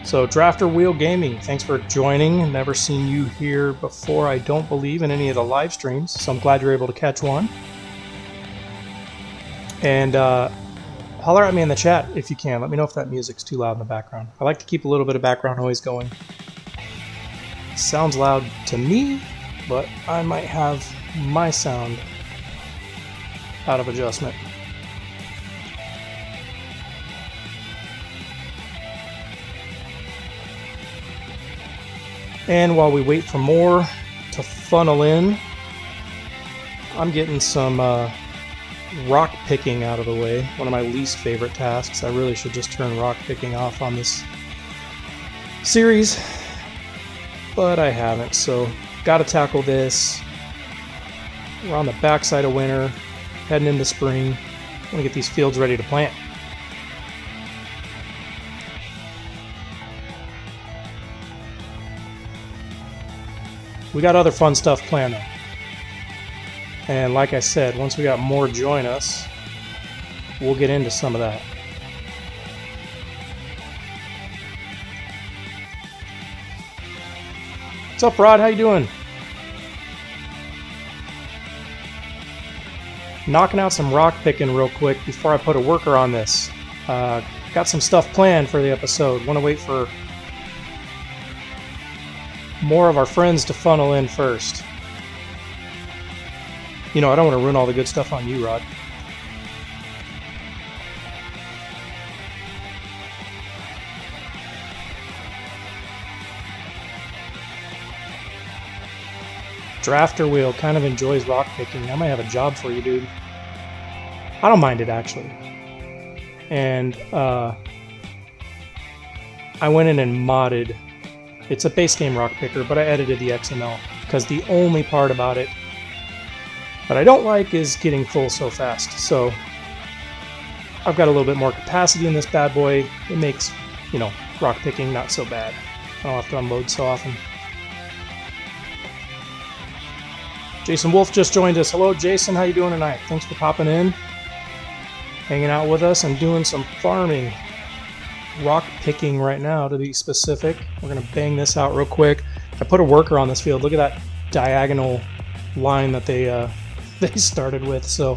So Drafter Wheel Gaming, thanks for joining. Never seen you here before, I don't believe, in any of the live streams, so I'm glad you're able to catch one. And holler at me in the chat if you can. Let me know if that music's too loud in the background. I like to keep a little bit of background noise going. Sounds loud to me, but I might have my sound out of adjustment. And while we wait for more to funnel in, I'm getting some rock picking out of the way. One of my least favorite tasks. I really should just turn rock picking off on this series, but I haven't, so gotta tackle this. We're on the backside of winter, heading into spring. I'm gonna get these fields ready to plant. We got other fun stuff planned though. And like I said, once we got more join us, we'll get into some of that. What's up, Rod? How you doing? Knocking out some rock picking real quick before I put a worker on this. Got some stuff planned for the episode. Want to wait for more of our friends to funnel in first. You know, I don't want to ruin all the good stuff on you, Rod. Drafter Wheel kind of enjoys rock picking. I might have a job for you, dude. I don't mind it, actually. And I went in and modded. It's a base game rock picker, but I edited the XML because the only part about it that I don't like is getting full so fast. So I've got a little bit more capacity in this bad boy. It makes, you know, rock picking not so bad. I don't have to unload so often. Jason Wolf just joined us. Hello, Jason. How you doing tonight? Thanks for popping in, hanging out with us, and doing some farming. Rock picking right now, to be specific. We're gonna bang this out real quick. I put a worker on this field. Look at that diagonal line that they started with. So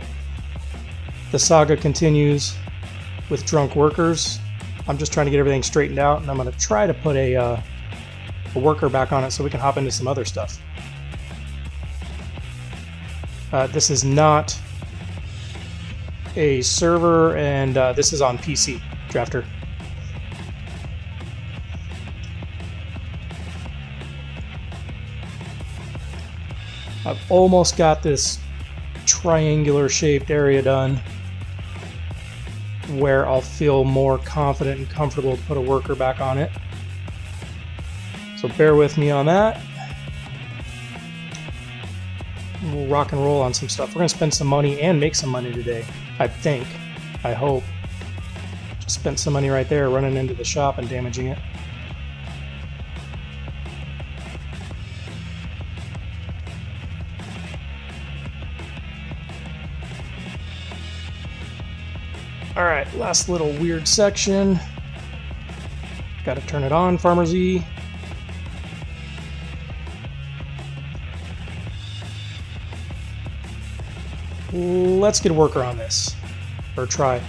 the saga continues with drunk workers. I'm just trying to get everything straightened out, and I'm gonna try to put a worker back on it so we can hop into some other stuff. This is not a server, and this is on PC, Drafter. I've almost got this triangular shaped area done where I'll feel more confident and comfortable to put a worker back on it. So bear with me on that. We'll rock and roll on some stuff. We're going to spend some money and make some money today, I think. I hope. Just spent some money right there running into the shop and damaging it. Alright, last little weird section. Got to turn it on, Farmer Z. Let's get a worker on this, or try.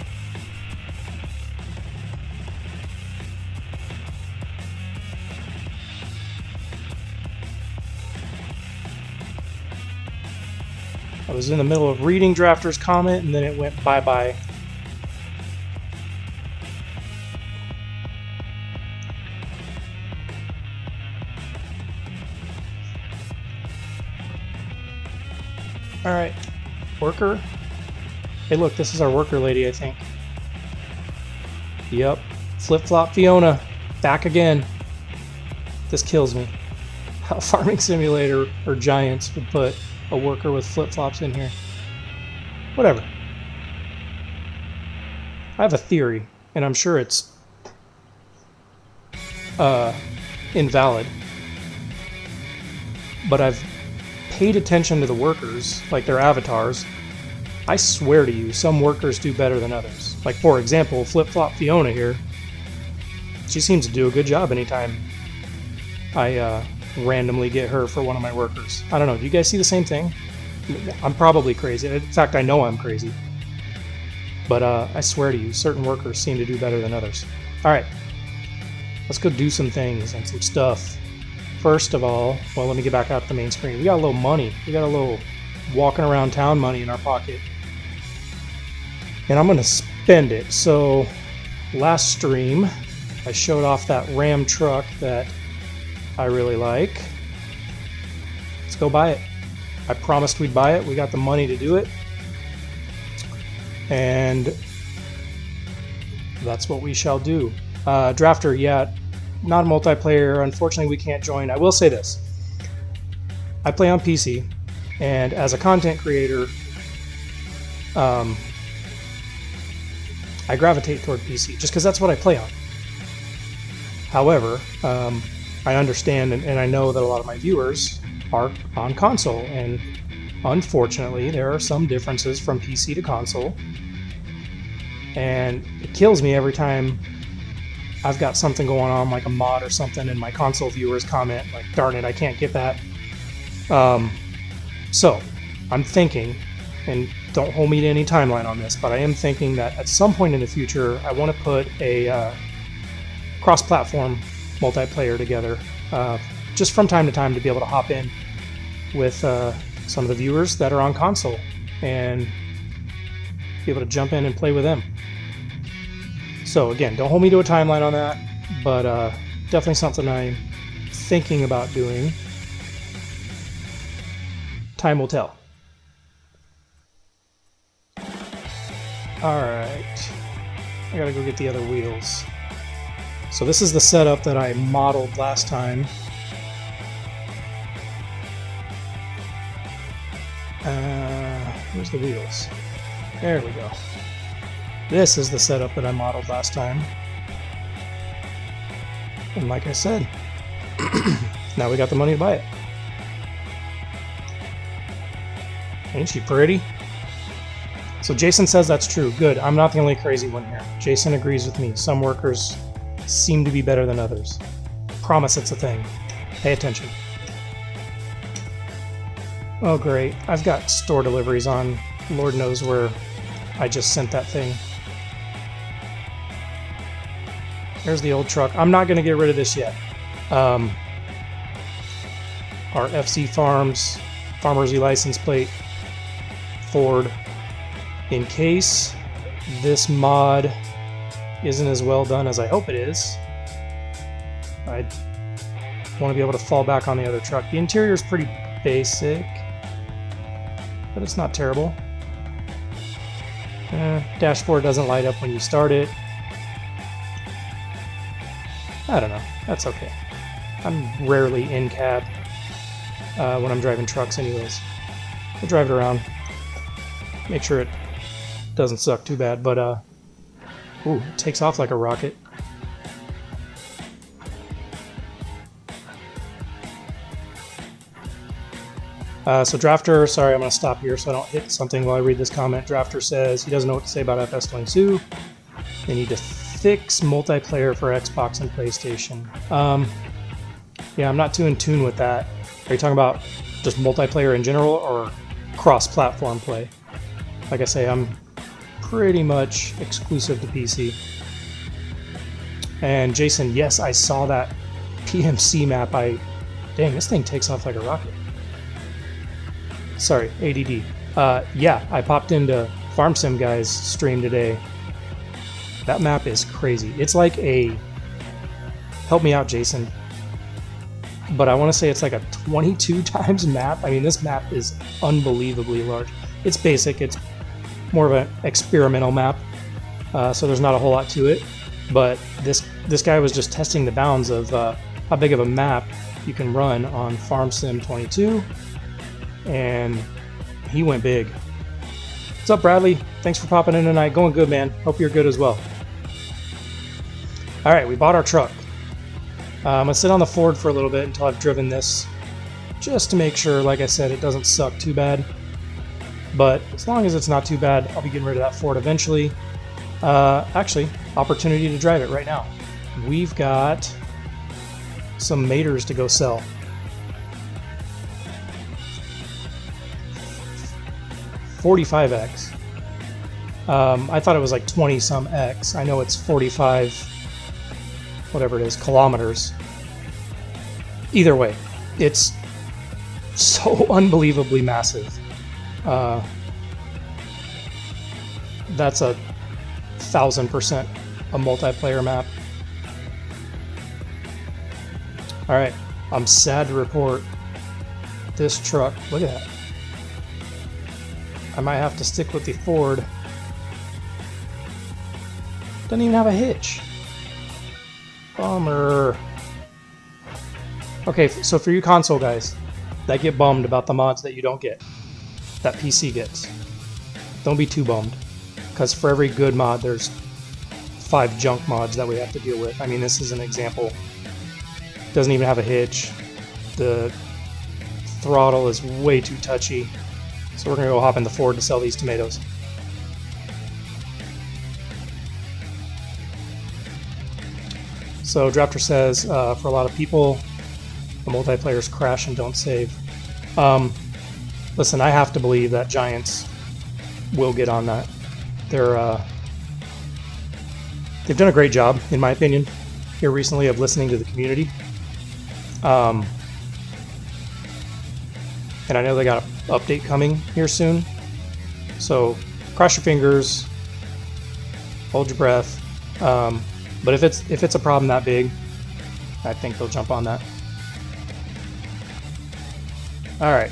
I was in the middle of reading Drafter's comment and then it went bye-bye. Alright, worker. Hey look, this is our worker lady, I think. Yep, Flip-Flop Fiona, back again. This kills me. How Farming Simulator or Giants would put a worker with flip-flops in here. Whatever. I have a theory, and I'm sure it's invalid. But I've paid attention to the workers, like their avatars. I swear to you, some workers do better than others. Like, for example, Flip-Flop Fiona here. She seems to do a good job anytime I randomly get her for one of my workers. I don't know, do you guys see the same thing? I'm probably crazy. In fact, I know I'm crazy. But I swear to you, certain workers seem to do better than others. Alright, let's go do some things and some stuff. First of all, well, let me get back out to the main screen. We got a little money. We got a little walking around town money in our pocket. And I'm going to spend it. So, last stream, I showed off that Ram truck that I really like. Let's go buy it. I promised we'd buy it. We got the money to do it. And that's what we shall do. Drafter, yeah, not a multiplayer. Unfortunately, we can't join. I will say this. I play on PC, and as a content creator, I gravitate toward PC just because that's what I play on. However, I understand and I know that a lot of my viewers are on console, and unfortunately, there are some differences from PC to console, and it kills me every time I've got something going on, like a mod or something, and my console viewers comment, like, darn it, I can't get that. So, I'm thinking, and don't hold me to any timeline on this, but I am thinking that at some point in the future, I want to put a cross-platform multiplayer together, just from time to time to be able to hop in with some of the viewers that are on console and be able to jump in and play with them. So again, don't hold me to a timeline on that, but definitely something I'm thinking about doing. Time will tell. Alright, I gotta go get the other wheels. So this is the setup that I modeled last time. Where's the wheels? There we go. This is the setup that I modeled last time. And like I said, now we got the money to buy it. Ain't she pretty? So Jason says that's true. Good. I'm not the only crazy one here. Jason agrees with me. Some workers seem to be better than others. Promise it's a thing. Pay attention. Oh great. I've got store deliveries on. Lord knows where I just sent that thing. There's the old truck. I'm not going to get rid of this yet. Our FC Farms Farmer's license plate Ford. In case this mod isn't as well done as I hope it is, I want to be able to fall back on the other truck. The interior is pretty basic, but it's not terrible. Dashboard doesn't light up when you start it. I don't know. That's okay. I'm rarely in cab when I'm driving trucks anyways. I drive it around, make sure it doesn't suck too bad, but ooh, it takes off like a rocket. So Drafter, sorry, I'm going to stop here so I don't hit something while I read this comment. Drafter says he doesn't know what to say about FS22. They need to fix multiplayer for Xbox and PlayStation. Yeah, I'm not too in tune with that. Are you talking about just multiplayer in general or cross-platform play? Like I say, I'm pretty much exclusive to PC. And Jason, yes, I saw that PMC map. Dang, this thing takes off like a rocket. Sorry, ADD. Yeah, I popped into FarmSim Guy's stream today. That map is crazy. It's like a... Help me out, Jason. But I want to say it's like a 22 times map. I mean, this map is unbelievably large. It's basic. It's more of an experimental map. So there's not a whole lot to it. But this guy was just testing the bounds of how big of a map you can run on FarmSim 22. And he went big. What's up, Bradley? Thanks for popping in tonight. Going good, man. Hope you're good as well. All right, we bought our truck. I'm gonna sit on the Ford for a little bit until I've driven this, just to make sure, like I said, it doesn't suck too bad. But as long as it's not too bad, I'll be getting rid of that Ford eventually. Actually, opportunity to drive it right now. we've got some maters to go sell. $45x. I thought it was like 20 some x. I know it's 45, whatever it is, kilometers. Either way, it's so unbelievably massive. That's 1,000% a multiplayer map. Alright, I'm sad to report this truck, look at that. I might have to stick with the Ford. Doesn't even have a hitch. Bummer. Okay, so for you console guys that get bummed about the mods that you don't get, that PC gets, don't be too bummed. Because for every good mod, there's 5 junk mods that we have to deal with. I mean, this is an example. Doesn't even have a hitch. The throttle is way too touchy. So we're going to go hop in the Ford to sell these tomatoes. So Drafter says, for a lot of people, the multiplayers crash and don't save. Listen, I have to believe that Giants will get on that. They've done a great job, in my opinion, here recently of listening to the community. And I know they got an update coming here soon. So cross your fingers, hold your breath. But if it's a problem that big, I think they'll jump on that. All right.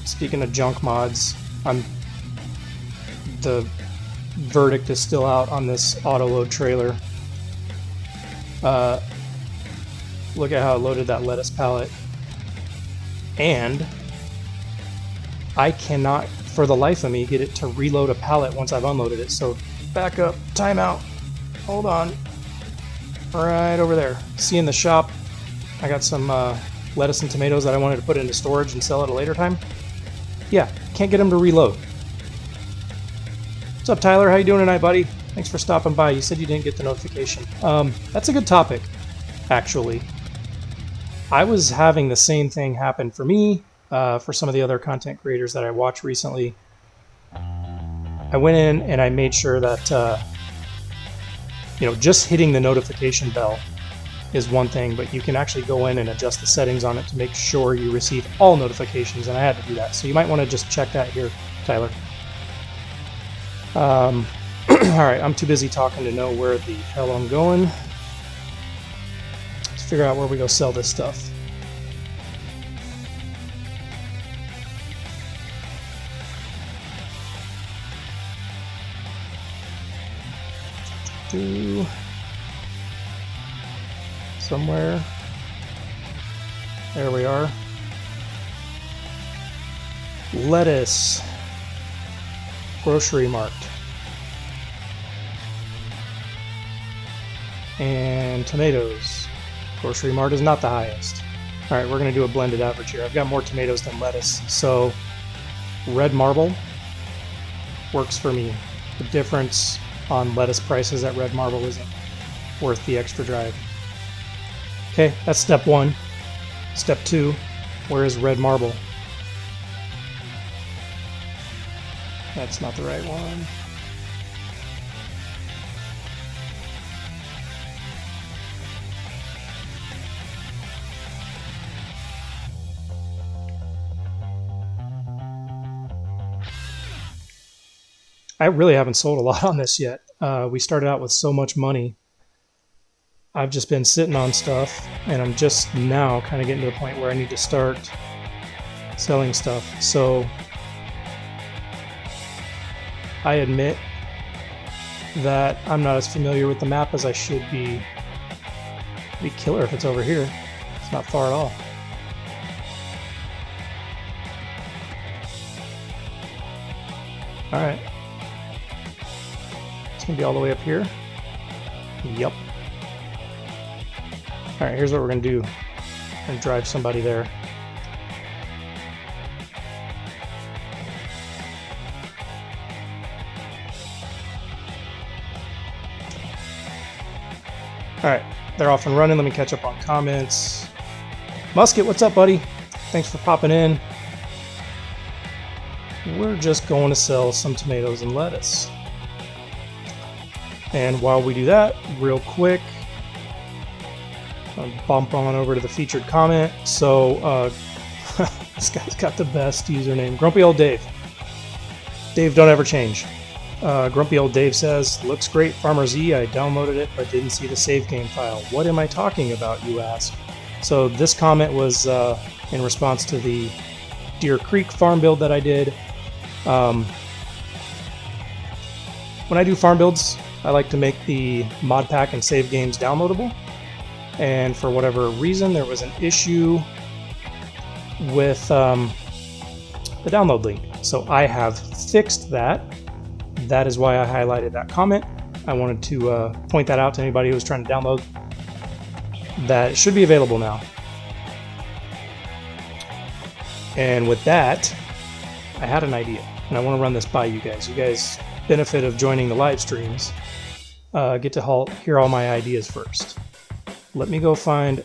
Speaking of junk mods, the verdict is still out on this auto load trailer. Look at how it loaded that lettuce pallet. And I cannot, for the life of me, get it to reload a pallet once I've unloaded it. So back up, timeout, hold on. Right over there. See in the shop, I got some lettuce and tomatoes that I wanted to put into storage and sell at a later time. Yeah, can't get them to reload. What's up, Tyler? How you doing tonight, buddy? Thanks for stopping by. You said you didn't get the notification. That's a good topic, actually. I was having the same thing happen for me, for some of the other content creators that I watched recently. I went in and I made sure that, just hitting the notification bell is one thing, but you can actually go in and adjust the settings on it to make sure you receive all notifications, and I had to do that. So you might want to just check that here, Tyler. Alright, I'm too busy talking to know where the hell I'm going. Let's figure out where we go sell this stuff. Somewhere. There we are. Lettuce. Grocery marked. And tomatoes. Grocery mart is not the highest. Alright, we're going to do a blended average here. I've got more tomatoes than lettuce, so red marble works for me. The difference on lettuce prices at red marble isn't worth the extra drive. Okay, that's step 1. Step 2, where is red marble? That's not the right one. I really haven't sold a lot on this yet. We started out with so much money. I've just been sitting on stuff, and I'm just now kind of getting to the point where I need to start selling stuff. So I admit that I'm not as familiar with the map as I should be. It'd be killer if it's over here. It's not far at all. Alright. It's going to be all the way up here. Yep. Alright, here's what we're going to do. We're going to drive somebody there. Alright, they're off and running. Let me catch up on comments. Musket, what's up, buddy? Thanks for popping in. We're just going to sell some tomatoes and lettuce. And while we do that, real quick, I'll bump on over to the featured comment. So, this guy's got the best username. Grumpy Old Dave. Dave, don't ever change. Grumpy Old Dave says, looks great, Farmer Z. I downloaded it, but didn't see the save game file. What am I talking about, you ask? So this comment was in response to the Deer Creek farm build that I did. When I do farm builds, I like to make the mod pack and save games downloadable. And for whatever reason, there was an issue with the download link. So I have fixed that. That is why I highlighted that comment. I wanted to point that out to anybody who was trying to download. That it should be available now. And with that, I had an idea, and I want to run this by you guys. You guys benefit of joining the live streams. Get to hear all my ideas first. Let me go find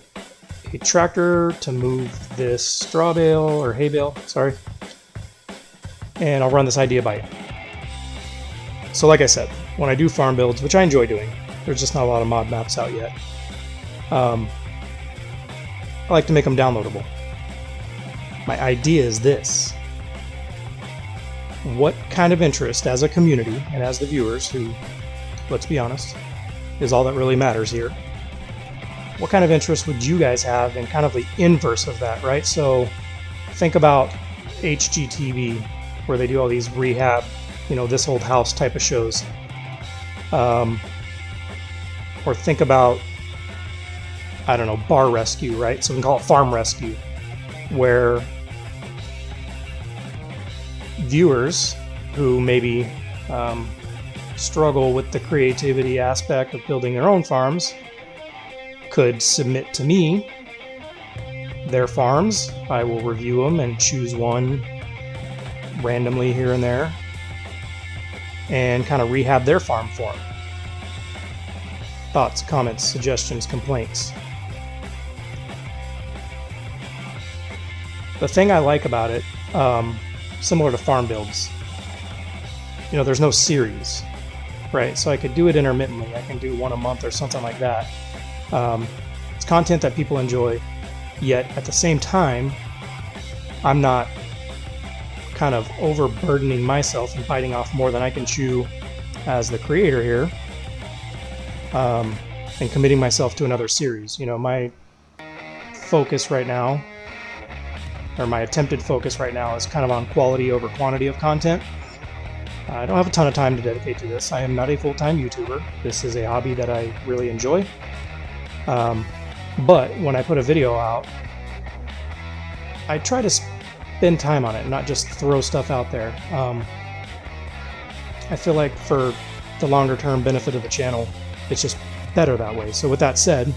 a tractor to move this straw bale, or hay bale, sorry. And I'll run this idea by you. So like I said, when I do farm builds, which I enjoy doing, there's just not a lot of mod maps out yet. I like to make them downloadable. My idea is this. What kind of interest as a community and as the viewers, who, let's be honest, is all that really matters here. What kind of interest would you guys have in kind of the inverse of that, right? So think about HGTV, where they do all these rehab, this old house type of shows. Or think about, I don't know, bar rescue, right? So we can call it farm rescue, where viewers who maybe struggle with the creativity aspect of building their own farms could submit to me their farms. I will review them and choose one randomly here and there and kind of rehab their farm for them. Thoughts, comments, suggestions, complaints. The thing I like about it, similar to farm builds, there's no series, right? So I could do it intermittently. I can do one a month or something like that. It's content that people enjoy, yet at the same time, I'm not kind of overburdening myself and biting off more than I can chew as the creator here, and committing myself to another series. My focus right now, or my attempted focus right now, is kind of on quality over quantity of content. I don't have a ton of time to dedicate to this. I am not a full-time YouTuber. This is a hobby that I really enjoy. But when I put a video out, I try to spend time on it, not just throw stuff out there. I feel like for the longer term benefit of the channel, it's just better that way. So with that said,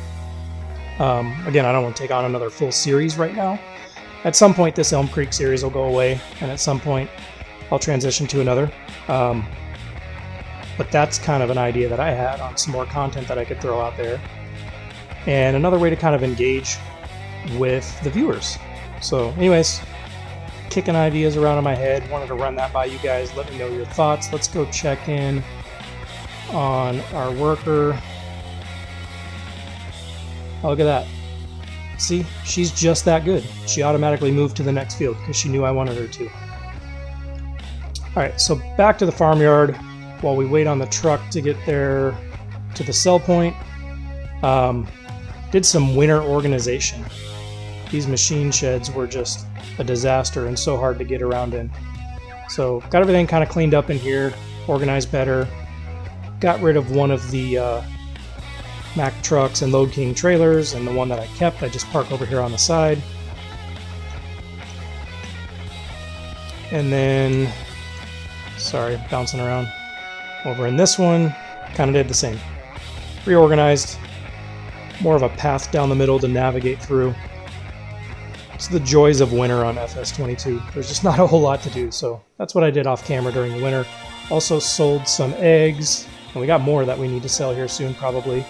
again, I don't want to take on another full series right now. At some point, this Elmcreek series will go away, and at some point, I'll transition to another. But that's kind of an idea that I had on some more content that I could throw out there. And another way to kind of engage with the viewers. So anyways, kicking ideas around in my head, wanted to run that by you guys. Let me know your thoughts. Let's go check in on our worker. Oh, look at that. See, she's just that good. She automatically moved to the next field because she knew I wanted her to. Alright, so back to the farmyard while we wait on the truck to get there to the sell point. Did some winter organization. These machine sheds were just a disaster and so hard to get around in. So got everything kind of cleaned up in here, organized better. Got rid of one of the Mack trucks and Load King trailers, and the one that I kept, I just park over here on the side. And then, sorry, bouncing around. Over in this one, kind of did the same. Reorganized, more of a path down the middle to navigate through. It's the joys of winter on FS22. There's just not a whole lot to do, so that's what I did off camera during the winter. Also sold some eggs, and we got more that we need to sell here soon probably.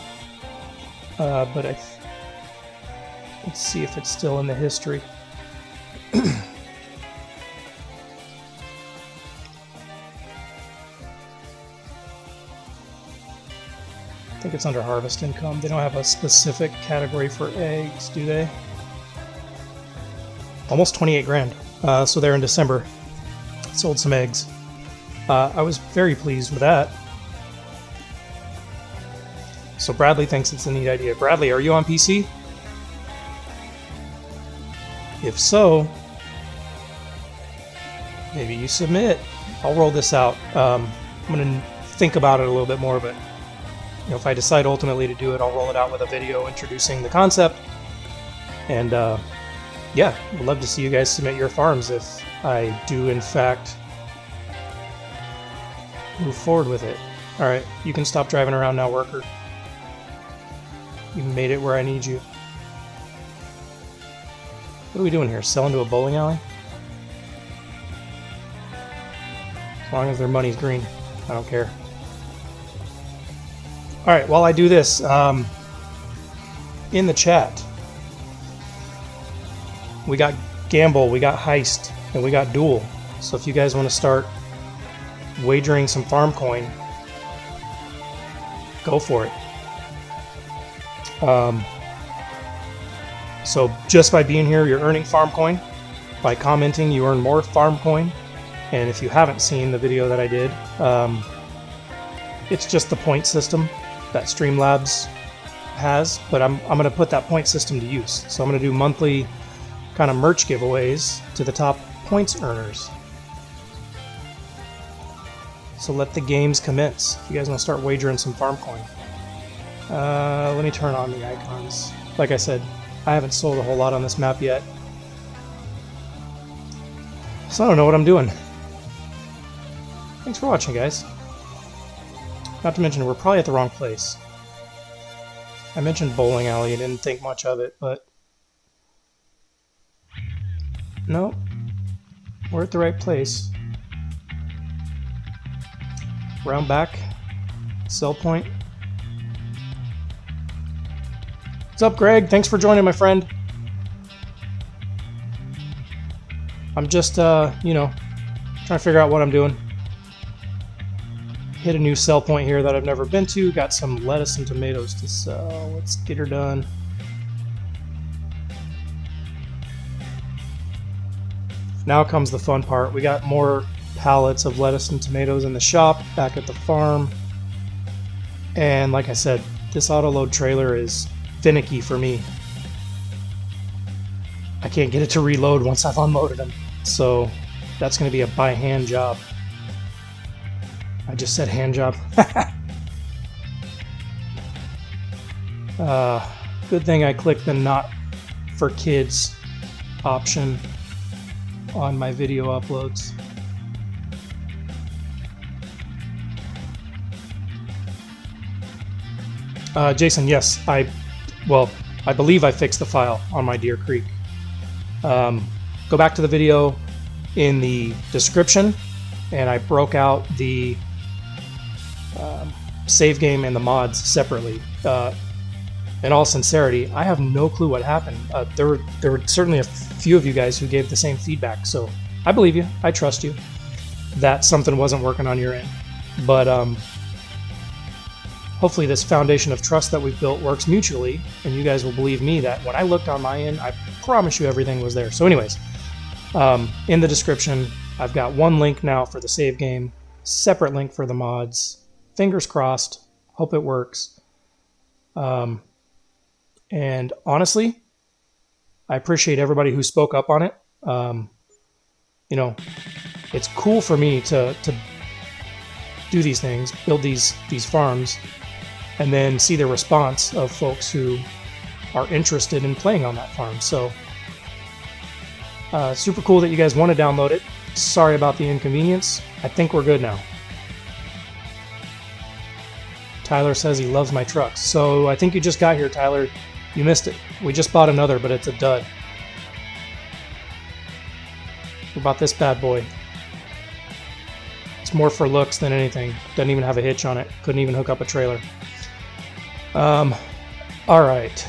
but let's see if it's still in the history. I think it's under harvest income. They don't have a specific category for eggs, do they? Almost 28 grand. So there in December, sold some eggs. I was very pleased with that. So Bradley thinks it's a neat idea. Bradley, are you on PC? If so, maybe you submit. I'll roll this out. I'm going to think about it a little bit more, but if I decide ultimately to do it, I'll roll it out with a video introducing the concept. And yeah, I'd love to see you guys submit your farms if I do in fact move forward with it. Alright, you can stop driving around now, worker. You made it where I need you. What are we doing here? Selling to a bowling alley? As long as their money's green, I don't care. Alright, while I do this, in the chat, we got Gamble, we got Heist, and we got Duel. So if you guys want to start wagering some farm coin, go for it. So just by being here, you're earning farm coin. By commenting, you earn more farm coin. And if you haven't seen the video that I did, it's just the point system that Streamlabs has, but I'm going to put that point system to use. So I'm going to do monthly kind of merch giveaways to the top points earners. So let the games commence. If you guys want to start wagering some farm coin. Let me turn on the icons. Like I said, I haven't sold a whole lot on this map yet, so I don't know what I'm doing. Thanks for watching, guys. Not to mention, we're probably at the wrong place. I mentioned bowling alley and didn't think much of it, but no, we're at the right place. Round back, sell point. What's up, Greg? Thanks for joining, my friend. I'm just, trying to figure out what I'm doing. Hit a new sell point here that I've never been to. Got some lettuce and tomatoes to sell. Let's get her done. Now comes the fun part. We got more pallets of lettuce and tomatoes in the shop back at the farm. And like I said, this auto-load trailer is finicky for me. I can't get it to reload once I've unloaded them. So that's going to be a by hand job. I just said hand job. Good thing I clicked the not for kids option on my video uploads. Jason, yes, I believe I fixed the file on my Deer Creek. Go back to the video in the description, and I broke out the save game and the mods separately. In all sincerity, I have no clue what happened. There were certainly a few of you guys who gave the same feedback, so I believe you. I trust you that something wasn't working on your end. But hopefully this foundation of trust that we've built works mutually, and you guys will believe me that when I looked on my end, I promise you everything was there. So anyways, in the description, I've got one link now for the save game, separate link for the mods. Fingers crossed. Hope it works. And honestly, I appreciate everybody who spoke up on it. It's cool for me to do these things, build these farms, and then see the response of folks who are interested in playing on that farm. So super cool that you guys want to download it. Sorry about the inconvenience. I think we're good now. Tyler says he loves my trucks. So I think you just got here, Tyler. You missed it. We just bought another, but it's a dud. We bought this bad boy. It's more for looks than anything. Doesn't even have a hitch on it. Couldn't even hook up a trailer. Alright.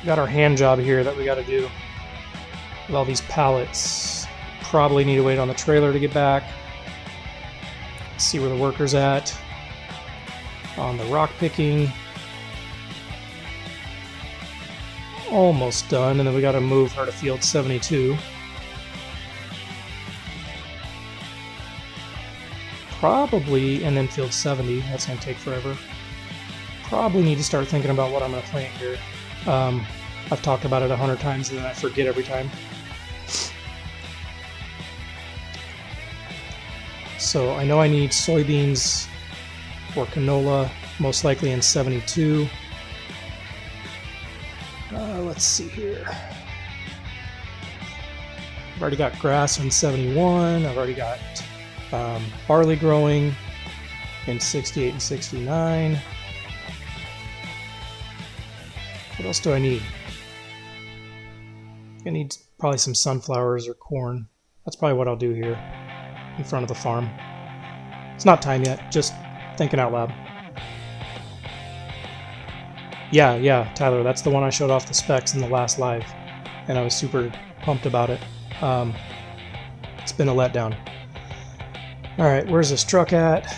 We got our hand job here that we got to do with all these pallets. Probably need to wait on the trailer to get back. See where the worker's at. On the rock picking. Almost done, and then we got to move her to field 72. Probably, and then field 70. That's going to take forever. Probably need to start thinking about what I'm going to plant here. I've talked about it 100 times and then I forget every time. So I know I need soybeans or canola, most likely in 72. Let's see here. I've already got grass in 71. I've already got barley growing in 68 and 69. What else do I need? I need probably some sunflowers or corn. That's probably what I'll do here in front of the farm. It's not time yet, just thinking out loud. Yeah, Tyler, that's the one I showed off the specs in the last live, and I was super pumped about it. It's been a letdown. Alright, where's this truck at?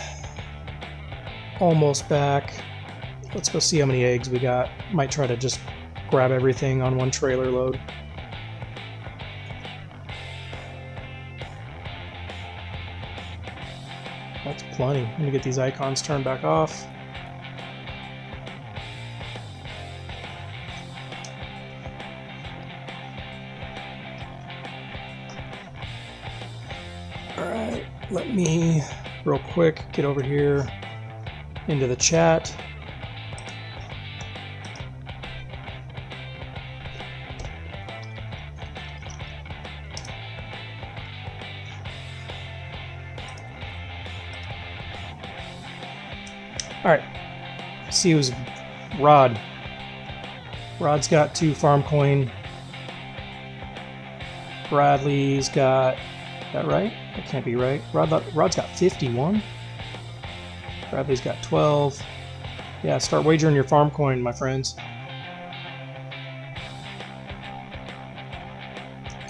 Almost back. Let's go see how many eggs we got. Might try to just grab everything on one trailer load. That's plenty. Let me get these icons turned back off. Alright, let me real quick get over here into the chat. Alright, see who's Rod. Rod's got 2 farm coin. Bradley's got, is that right? That can't be right. Rod's got 51. Bradley's got 12. Yeah, start wagering your farm coin, my friends.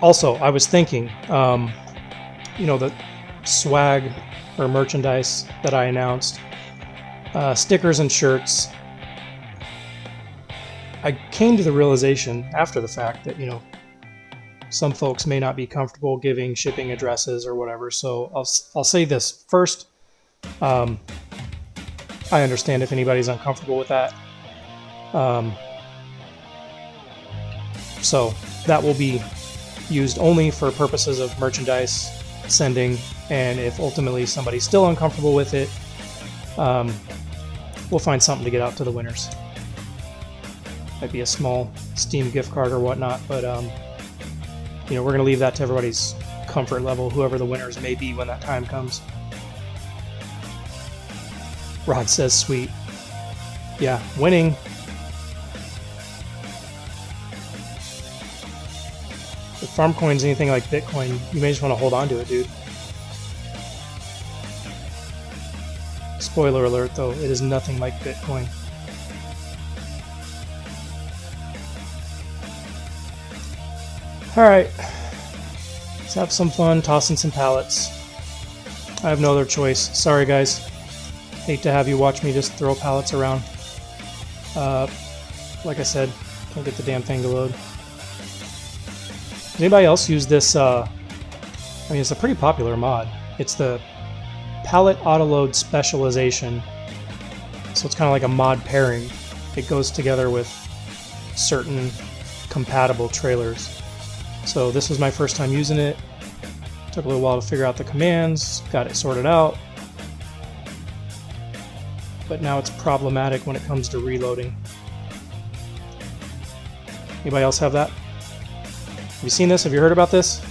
Also, I was thinking, you know, the swag or merchandise that I announced, stickers and shirts. I came to the realization after the fact that, you know, some folks may not be comfortable giving shipping addresses or whatever, so I'll say this first. I understand if anybody's uncomfortable with that. So that will be used only for purposes of merchandise sending, and if ultimately somebody's still uncomfortable with it, we'll find something to get out to the winners. Might be a small Steam gift card or whatnot, but you know, we're going to leave that to everybody's comfort level, whoever the winners may be when that time comes. Rod says sweet. Yeah, winning. If farm coin's anything like Bitcoin, you may just want to hold on to it, dude. Spoiler alert, though, it is nothing like Bitcoin. Alright, let's have some fun tossing some pallets. I have no other choice. Sorry, guys. Hate to have you watch me just throw pallets around. Like I said, can't get the damn thing to load. Does anybody else use this? I mean, it's a pretty popular mod. It's the pallet autoload specialization. So it's kind of like a mod pairing. It goes together with certain compatible trailers. So this was my first time using it. Took a little while to figure out the commands, got it sorted out. But now it's problematic when it comes to reloading. Anybody else have that? Have you seen this? Have you heard about this?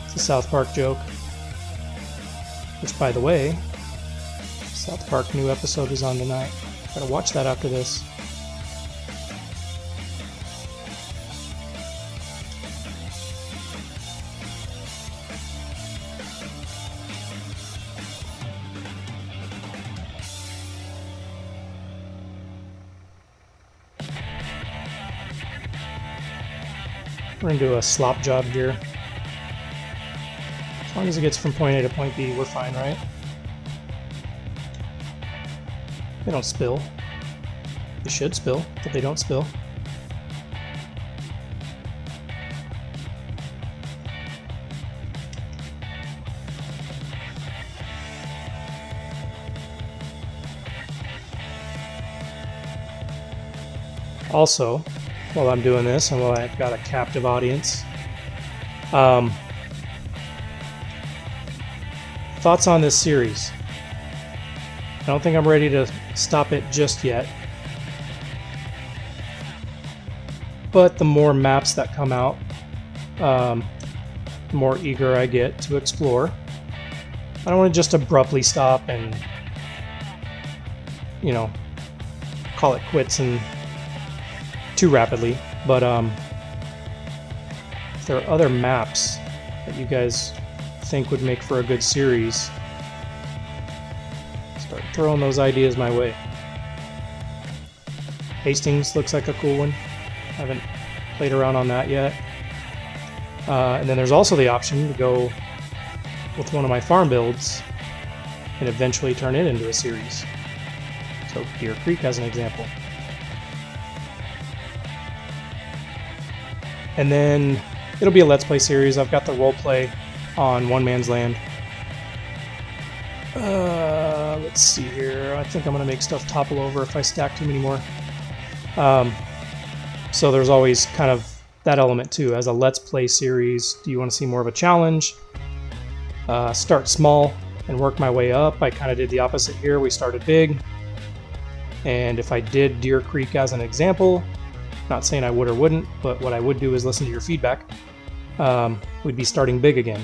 It's a South Park joke. Which, by the way, South Park new episode is on tonight. Gotta watch that after this. We're gonna do a slop job here. As long as it gets from point A to point B, we're fine, right? They don't spill. They should spill, but they don't spill. Also, while I'm doing this and while I've got a captive audience, thoughts on this series. I don't think I'm ready to stop it just yet, but the more maps that come out, the more eager I get to explore. I don't want to just abruptly stop and, you know, call it quits and too rapidly, but if there are other maps that you guys think would make for a good series, start throwing those ideas my way. Hastings looks like a cool one. I haven't played around on that yet. And then there's also the option to go with one of my farm builds and eventually turn it into a series. So Deer Creek as an example. And then it'll be a Let's Play series. I've got the roleplay on One Man's Land. Let's see here. I think I'm going to make stuff topple over if I stack too many more. So there's always kind of that element too. As a Let's Play series, do you want to see more of a challenge? Start small and work my way up. I kind of did the opposite here. We started big. And if I did Deer Creek as an example, not saying I would or wouldn't, but what I would do is listen to your feedback. We'd be starting big again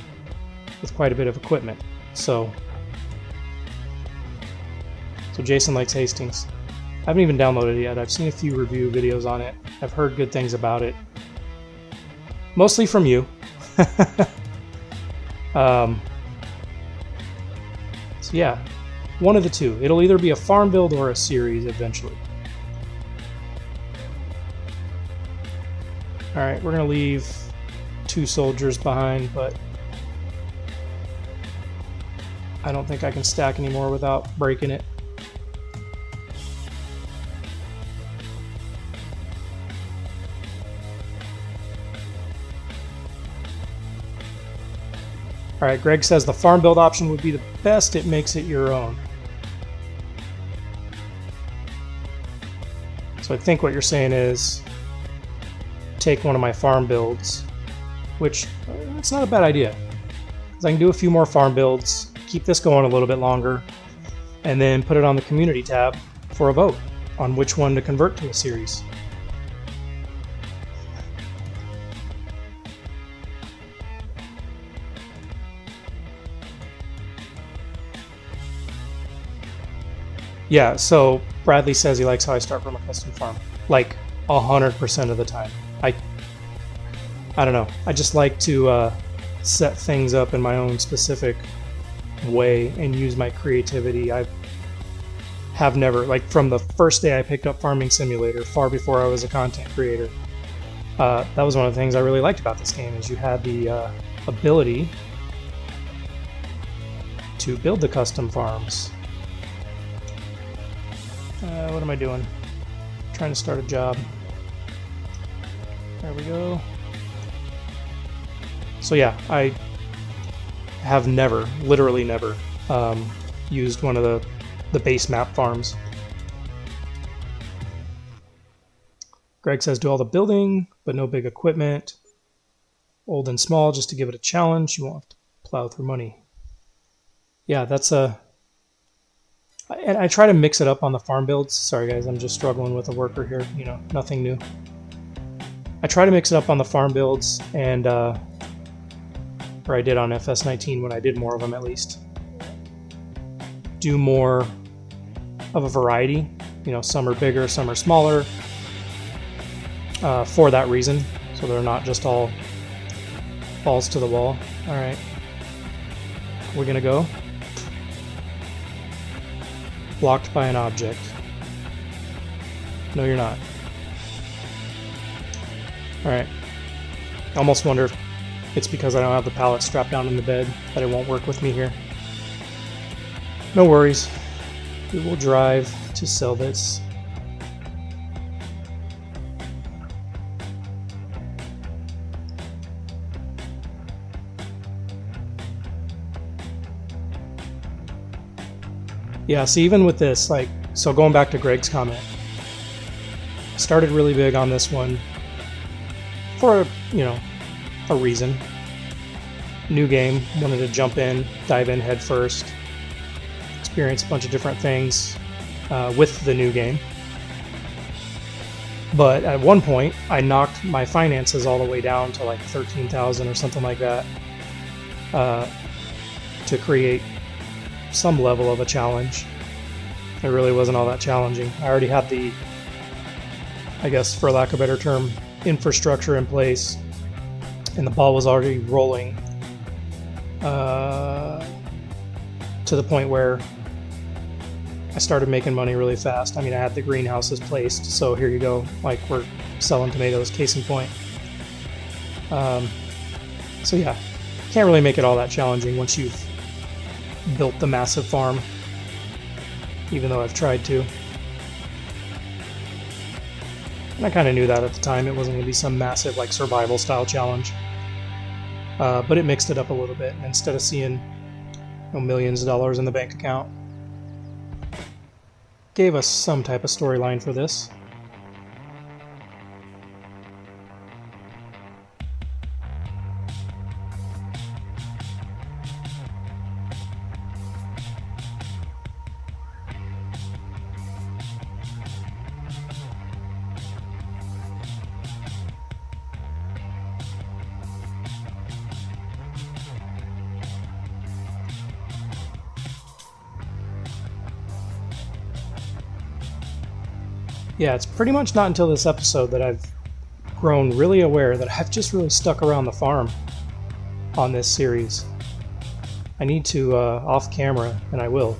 with quite a bit of equipment. So Jason likes Hastings. I haven't even downloaded it yet. I've seen a few review videos on it. I've heard good things about it. Mostly from you. So yeah, one of the two. It'll either be a farm build or a series eventually. Alright, we're going to leave 2 soldiers behind, but I don't think I can stack anymore without breaking it. Alright, Greg says the farm build option would be the best. It makes it your own. So I think what you're saying is take one of my farm builds, which it's not a bad idea. Because I can do a few more farm builds, keep this going a little bit longer, and then put it on the community tab for a vote on which one to convert to a series. Yeah, so Bradley says he likes how I start from a custom farm. Like 100% of the time. I don't know. I just like to set things up in my own specific way and use my creativity. I have never, like from the first day I picked up Farming Simulator, far before I was a content creator, that was one of the things I really liked about this game, is you had the ability to build the custom farms. What am I doing? Trying to start a job. There we go. So yeah, I have never, literally never, used one of the base map farms. Greg says do all the building, but no big equipment. Old and small, just to give it a challenge. You won't have to plow through money. Yeah, that's a... And I try to mix it up on the farm builds. Sorry guys, I'm just struggling with a worker here. You know, nothing new. I try to mix it up on the farm builds, and or I did on FS19 when I did more of them at least. Do more of a variety. You know, some are bigger, some are smaller. For that reason, so they're not just all balls to the wall. All right, we're gonna go. Blocked by an object. No, you're not. Alright. I almost wonder if it's because I don't have the pallet strapped down in the bed that it won't work with me here. No worries. We will drive to sell this. Yeah, see, even with this, like, so going back to Greg's comment, I started really big on this one for, you know, a reason. New game, wanted to jump in, dive in head first, experience a bunch of different things with the new game. But at one point, I knocked my finances all the way down to like 13,000 or something like that to create some level of a challenge. It really wasn't all that challenging. I already had the, I guess for lack of a better term, infrastructure in place, and the ball was already rolling to the point where I started making money really fast. I mean, I had the greenhouses placed, so here you go, like we're selling tomatoes, case in point. So yeah, can't really make it all that challenging once you've built the massive farm, even though I've tried to. And I kind of knew that at the time. It wasn't going to be some massive like survival style challenge. But it mixed it up a little bit. Instead of seeing, you know, millions of dollars in the bank account, gave us some type of storyline for this. Yeah, it's pretty much not until this episode that I've grown really aware that I've just really stuck around the farm on this series. I need to, off camera, and I will,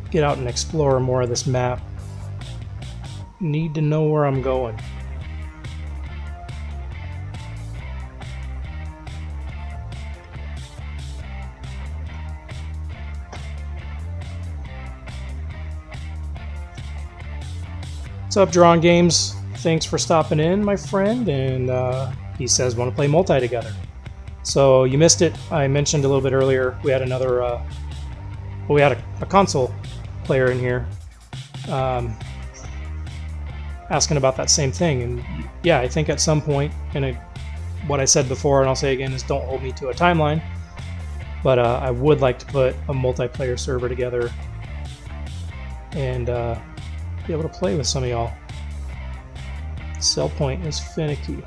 get out and explore more of this map. Need to know where I'm going. What's up, Drawn Games? Thanks for stopping in, my friend. And he says, want to play multi together. So you missed it. I mentioned a little bit earlier, we had another, well, we had a console player in here asking about that same thing. And yeah, I think at some point, and what I said before, and I'll say again, is don't hold me to a timeline. But I would like to put a multiplayer server together and be able to play with some of y'all. Sell point is finicky.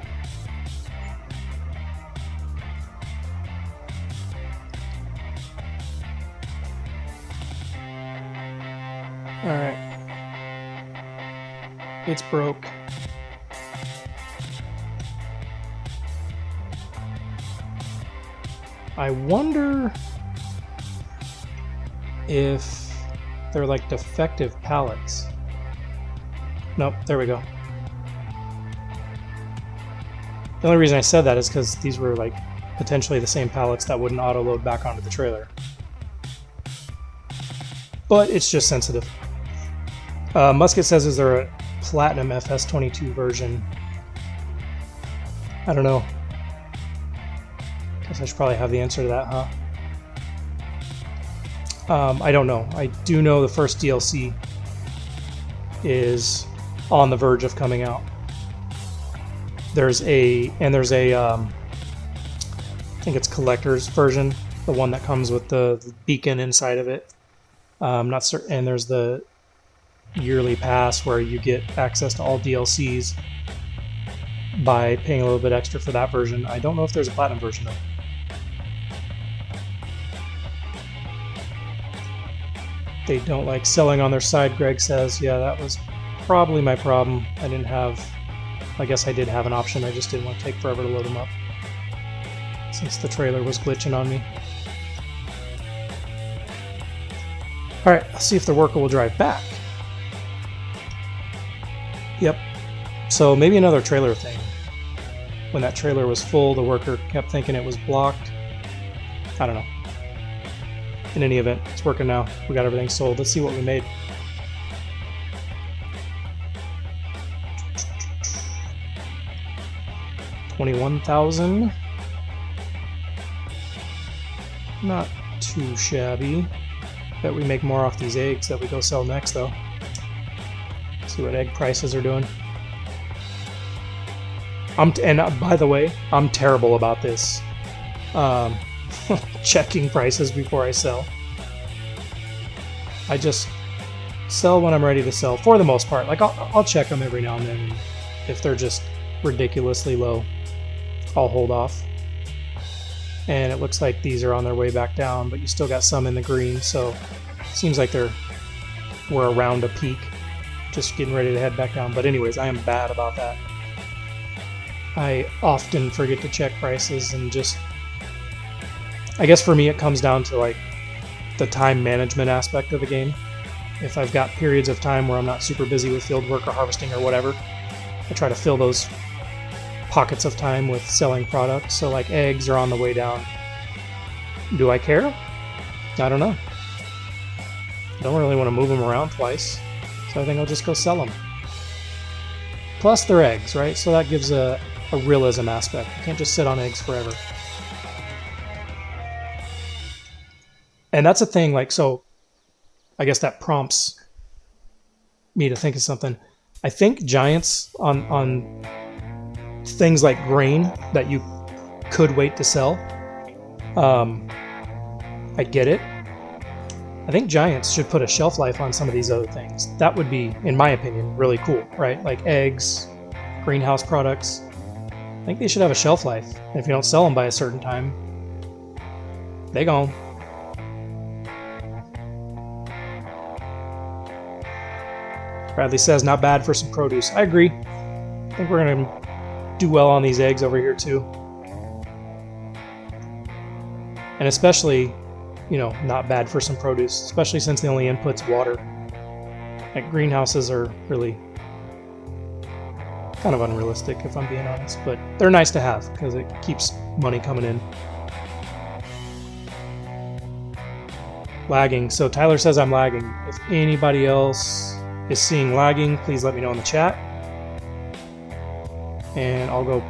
Alright. It's broke. I wonder if they're like defective pallets. Nope, there we go. The only reason I said that is because these were like potentially the same pallets that wouldn't auto-load back onto the trailer. But it's just sensitive. Musket says, is there a Platinum FS22 version? I don't know. Guess I should probably have the answer to that, huh? I don't know. I do know the first DLC is on the verge of coming out. There's a I think it's collector's version, the one that comes with the beacon inside of it. Not certain. And there's the yearly pass where you get access to all DLCs by paying a little bit extra for that version. I don't know if there's a platinum version though. They don't like selling on their side, Greg says. Yeah, that was probably my problem. I guess I did have an option, I just didn't want to take forever to load them up since the trailer was glitching on me. Alright, let's see if the worker will drive back. Yep. So maybe another trailer thing. when that trailer was full, the worker kept thinking it was blocked. I don't know. In any event, it's working now. We got everything sold. Let's see what we made. $21,000. Not too shabby. Bet we make more off these eggs that we go sell next, though. See what egg prices are doing. By the way, I'm terrible about this. Checking prices before I sell. I just sell when I'm ready to sell, for the most part. Like, I'll check them every now and then. And if they're just ridiculously low, I'll hold off. And it looks like these are on their way back down, but you still got some in the green, so it seems like we're around a peak, just getting ready to head back down. But anyways, I am bad about that. I often forget to check prices, and just, I guess for me it comes down to like the time management aspect of the game. If I've got periods of time where I'm not super busy with field work or harvesting or whatever, I try to fill those pockets of time with selling products. So like eggs are on the way down. Do I care? I don't know. I don't really want to move them around twice, so I think I'll just go sell them. Plus they're eggs, right? So that gives a realism aspect. You can't just sit on eggs forever. And that's a thing, like, so I guess that prompts me to think of something. I think giants on things like grain that you could wait to sell, I get it. I think giants should put a shelf life on some of these other things. That would be, in my opinion, really cool, right? Like eggs, greenhouse products. I think they should have a shelf life. And if you don't sell them by a certain time, they gone. Bradley says, not bad for some produce. I agree. I think we're going to do well on these eggs over here too. And especially, you know, not bad for some produce, especially since the only input's water. Like greenhouses are really kind of unrealistic, if I'm being honest, but they're nice to have because it keeps money coming in. Lagging. So Tyler says I'm lagging. If anybody else is seeing lagging, please let me know in the chat. And I'll go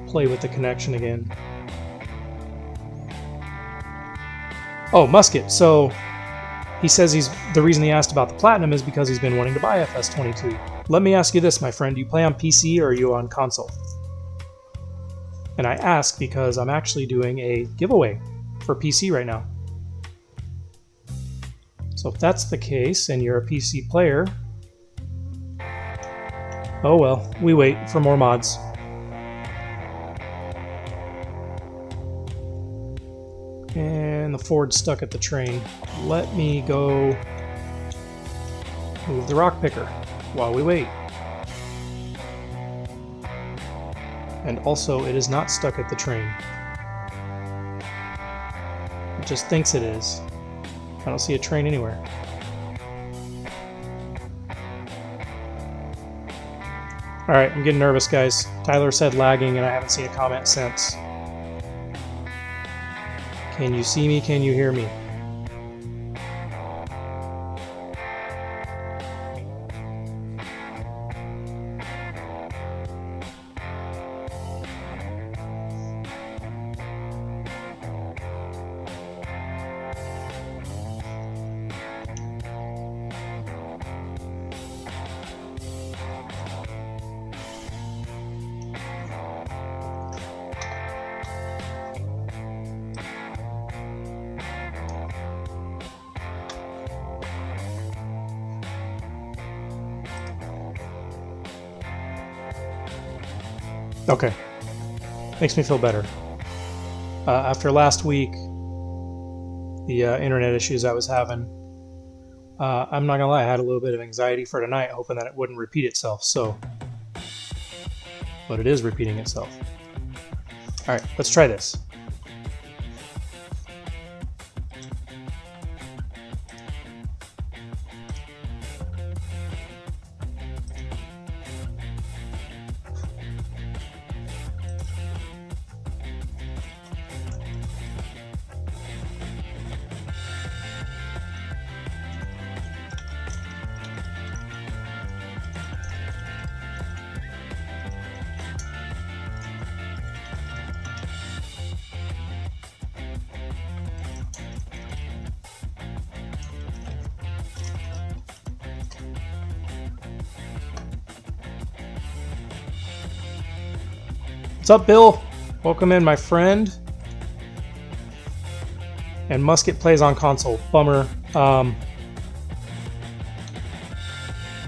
play with the connection again. Oh, Musket. So he says the reason he asked about the Platinum is because he's been wanting to buy FS22. Let me ask you this, my friend. Do you play on PC or are you on console? And I ask because I'm actually doing a giveaway for PC right now. So if that's the case and you're a PC player, oh well, we wait for more mods. And the Ford's stuck at the train. Let me go move the rock picker while we wait. And also, it is not stuck at the train. It just thinks it is. I don't see a train anywhere. Alright, I'm getting nervous, guys. Tyler said lagging, and I haven't seen a comment since. Can you see me? Can you hear me? Okay, makes me feel better. After last week, the internet issues I was having, I'm not gonna lie, I had a little bit of anxiety for tonight, hoping that it wouldn't repeat itself. So, but it is repeating itself. All right, let's try this. What's up, Bill? Welcome in, my friend. And Musket plays on console. Bummer.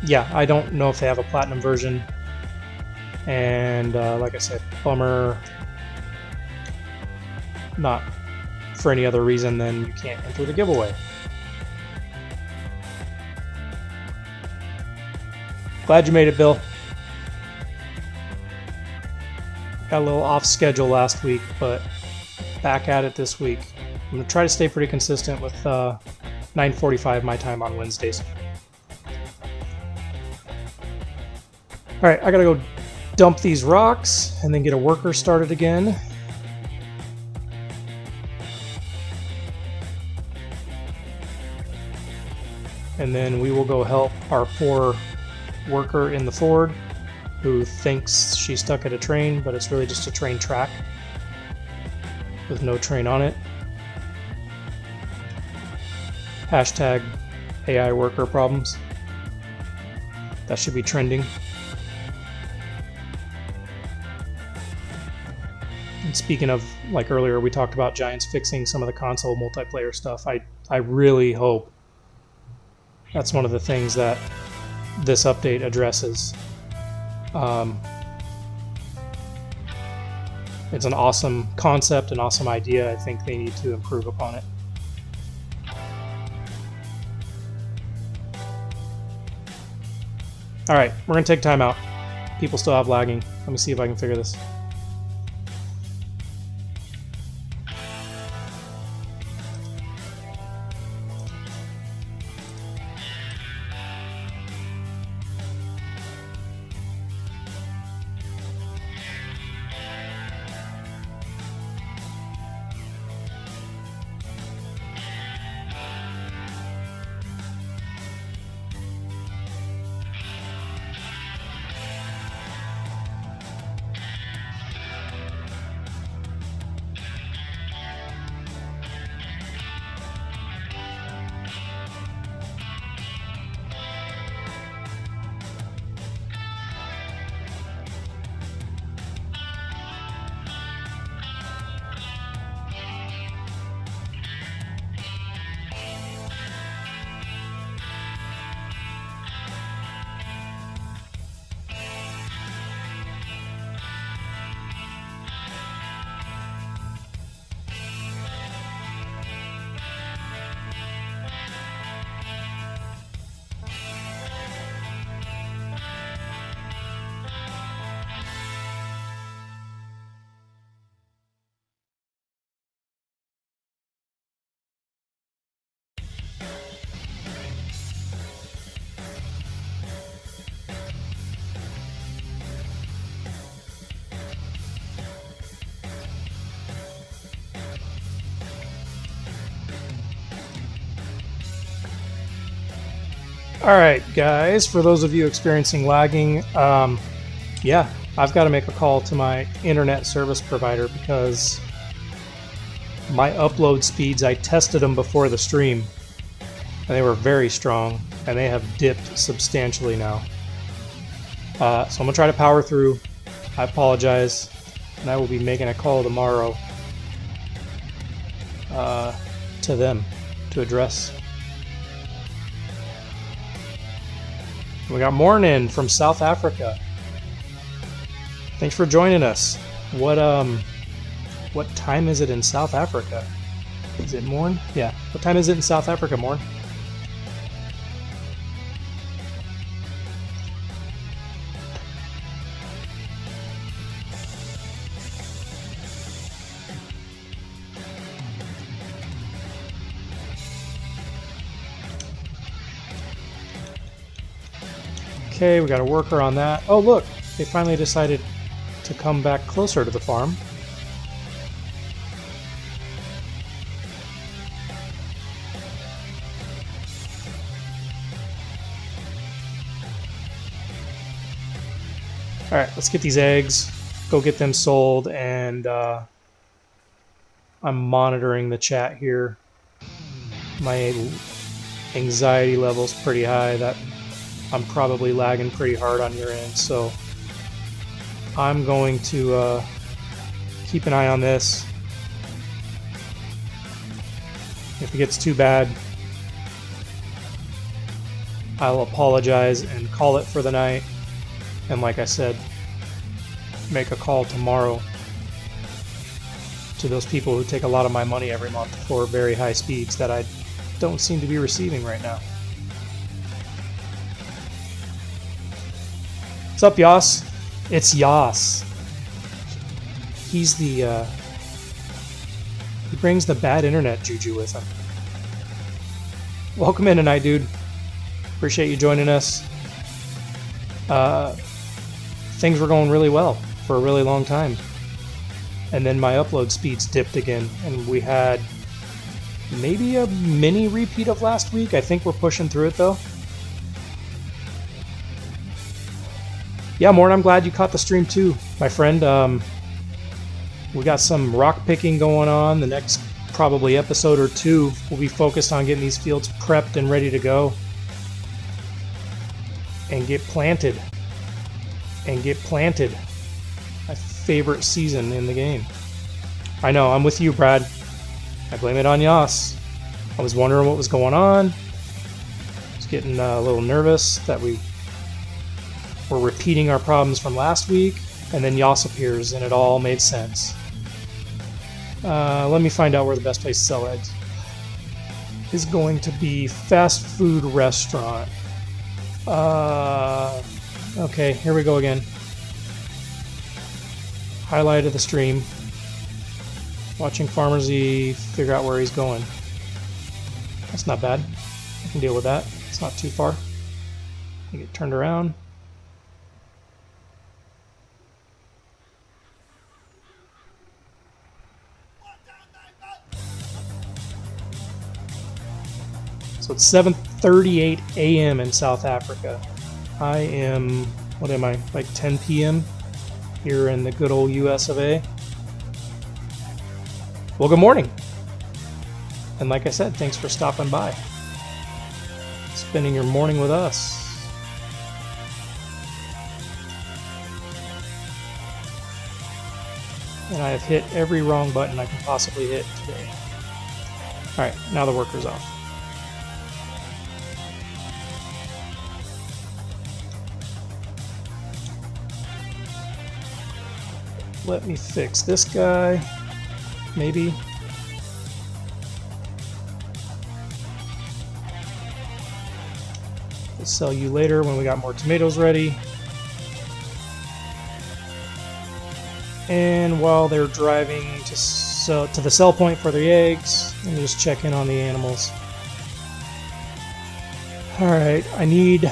Yeah, I don't know if they have a platinum version. And like I said, bummer. Not for any other reason than you can't enter the giveaway. Glad you made it, Bill. Got a little off schedule last week, but back at it this week. I'm going to try to stay pretty consistent with 9:45 my time on Wednesdays. Alright, I gotta go dump these rocks and then get a worker started again. And then we will go help our poor worker in the Ford who thinks she's stuck at a train, but it's really just a train track with no train on it. Hashtag AI worker problems. That should be trending. And speaking of, like earlier, we talked about Giants fixing some of the console multiplayer stuff. I really hope that's one of the things that this update addresses. It's an awesome concept, an awesome idea. I think they need to improve upon it. Alright, we're going to take time out. People still have lagging. Let me see if I can figure this. Alright guys, for those of you experiencing lagging, yeah, I've got to make a call to my internet service provider because my upload speeds, I tested them before the stream, and they were very strong, and they have dipped substantially now. So I'm going to try to power through. I apologize, and I will be making a call tomorrow to them to address. We got Mornin from South Africa. Thanks for joining us. What time is it in South Africa? Is it morn? Yeah. What time is it in South Africa, Morn? Okay, we got a worker on that. Oh look, they finally decided to come back closer to the farm. Alright, let's get these eggs, go get them sold, and I'm monitoring the chat here. My anxiety level's pretty high. That I'm probably lagging pretty hard on your end, so I'm going to keep an eye on this. If it gets too bad, I'll apologize and call it for the night. And like I said, make a call tomorrow to those people who take a lot of my money every month for very high speeds that I don't seem to be receiving right now. What's up, Yas? It's Yas. He's the, he brings the bad internet juju with him. Welcome in tonight, dude. Appreciate you joining us. Things were going really well for a really long time. And then my upload speeds dipped again, and we had maybe a mini repeat of last week. I think we're pushing through it though. Yeah, Morn, I'm glad you caught the stream too, my friend. We got some rock picking going on. The next probably episode or two will be focused on getting these fields prepped and ready to go. And get planted. And get planted. My favorite season in the game. I know, I'm with you, Brad. I blame it on Yas. I was wondering what was going on. I was getting a little nervous that we were repeating our problems from last week, and then Yas appears, and it all made sense. Let me find out where the best place to sell eggs is going to be. Fast food restaurant. Okay, here we go again. Highlight of the stream. Watching Farmer Z figure out where he's going. That's not bad. I can deal with that. It's not too far. I get turned around. So it's 7:38 a.m. in South Africa. I am, what am I, like 10 p.m. here in the good old US of A. Well, good morning. And like I said, thanks for stopping by. Spending your morning with us. And I have hit every wrong button I can possibly hit today. Alright, now the worker's off. Let me fix this guy, maybe. We'll sell you later when we got more tomatoes ready. And while they're driving to the sell point for the eggs, let me just check in on the animals. Alright, I need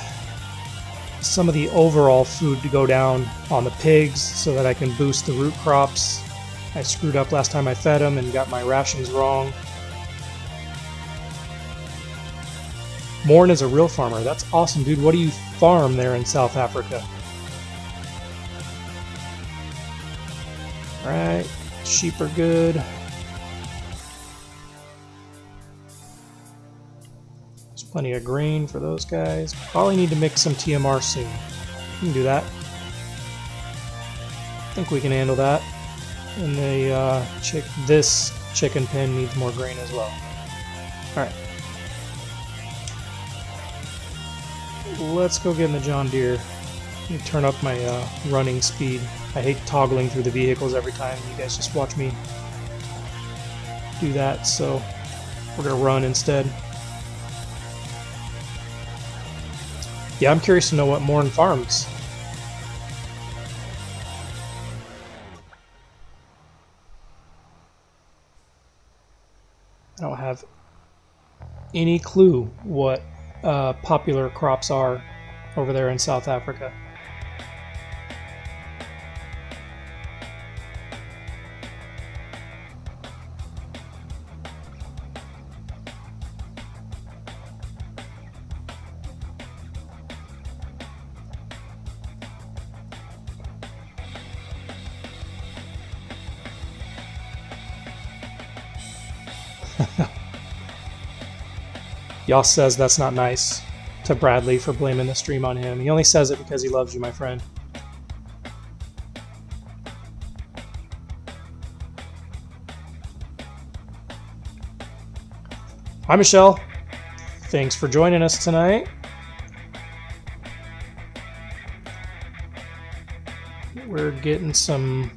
some of the overall food to go down on the pigs so that I can boost the root crops. I screwed up last time I fed them and got my rations wrong. Morn is a real farmer. That's awesome, dude. What do you farm there in South Africa? Alright, sheep are good. Plenty of grain for those guys. Probably need to mix some TMR soon. We can do that. I think we can handle that. And this chicken pen needs more grain as well. Alright. Let's go get in the John Deere. Let me turn up my running speed. I hate toggling through the vehicles every time. You guys just watch me do that, so we're going to run instead. Yeah, I'm curious to know what Morn farms. I don't have any clue what popular crops are over there in South Africa. Yoss says that's not nice to Bradley for blaming the stream on him. He only says it because he loves you, my friend. Hi, Michelle. Thanks for joining us tonight. We're getting some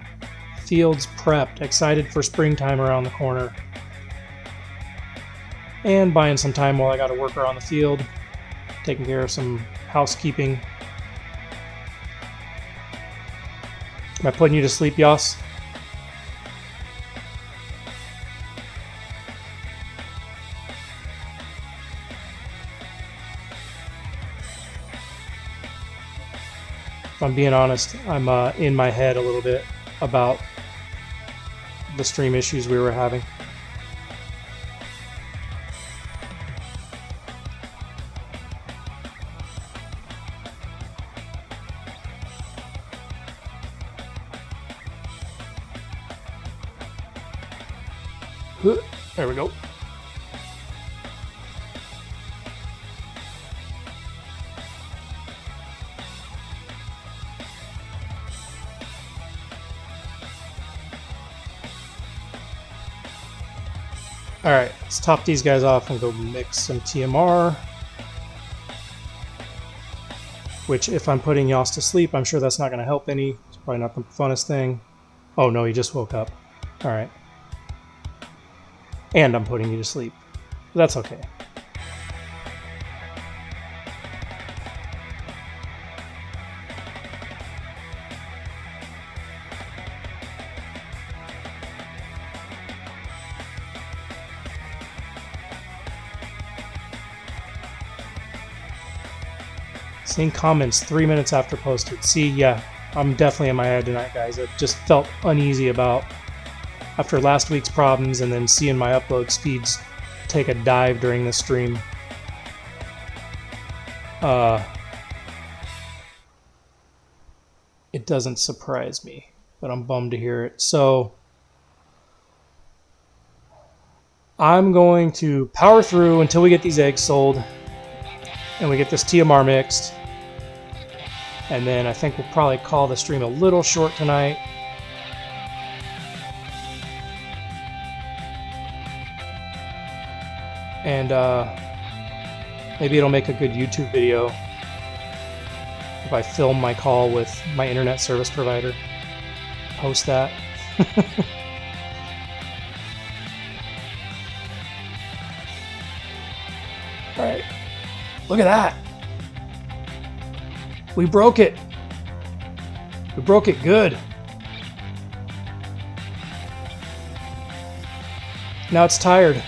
fields prepped, excited for springtime around the corner. And buying some time while I got a worker on the field, taking care of some housekeeping. Am I putting you to sleep, Yas? If I'm being honest, I'm in my head a little bit about the stream issues we were having. There we go. Alright, let's top these guys off and go mix some TMR. Which, if I'm putting Yas to sleep, I'm sure that's not going to help any. It's probably not the funnest thing. Oh no, he just woke up. Alright. And I'm putting you to sleep. That's okay. Seeing comments 3 minutes after posted. See, yeah, I'm definitely in my head tonight, guys. I just felt uneasy about after last week's problems and then seeing my upload speeds take a dive during the stream. It doesn't surprise me, but I'm bummed to hear it. So I'm going to power through until we get these eggs sold and we get this TMR mixed. And then I think we'll probably call the stream a little short tonight. And maybe it'll make a good YouTube video if I film my call with my internet service provider. Post that. Alright. Look at that. We broke it. We broke it good. Now it's tired.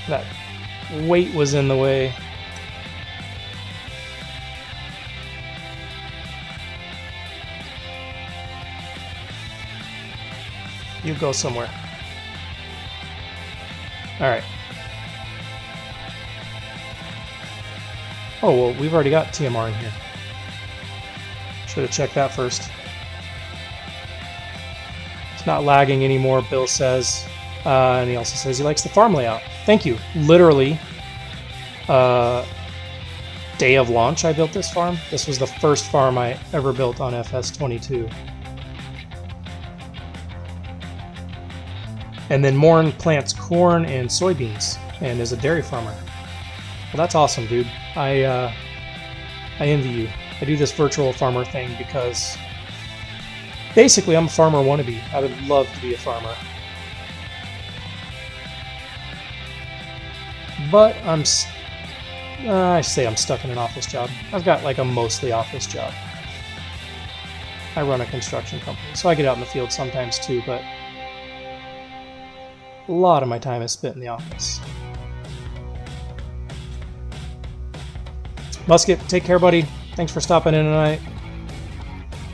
That weight was in the way. You go somewhere. All right. Oh, well, we've already got TMR in here. Should have checked that first. It's not lagging anymore, Bill says. And he also says he likes the farm layout. Thank you. Literally, day of launch I built this farm. This was the first farm I ever built on FS22. And then Morn plants corn and soybeans and is a dairy farmer. Well, that's awesome, dude. I envy you. I do this virtual farmer thing because basically I'm a farmer wannabe. I would love to be a farmer. But I say I'm stuck in an office job. I've got like a mostly office job. I run a construction company, so I get out in the field sometimes too, but a lot of my time is spent in the office. Musket, take care, buddy. Thanks for stopping in tonight.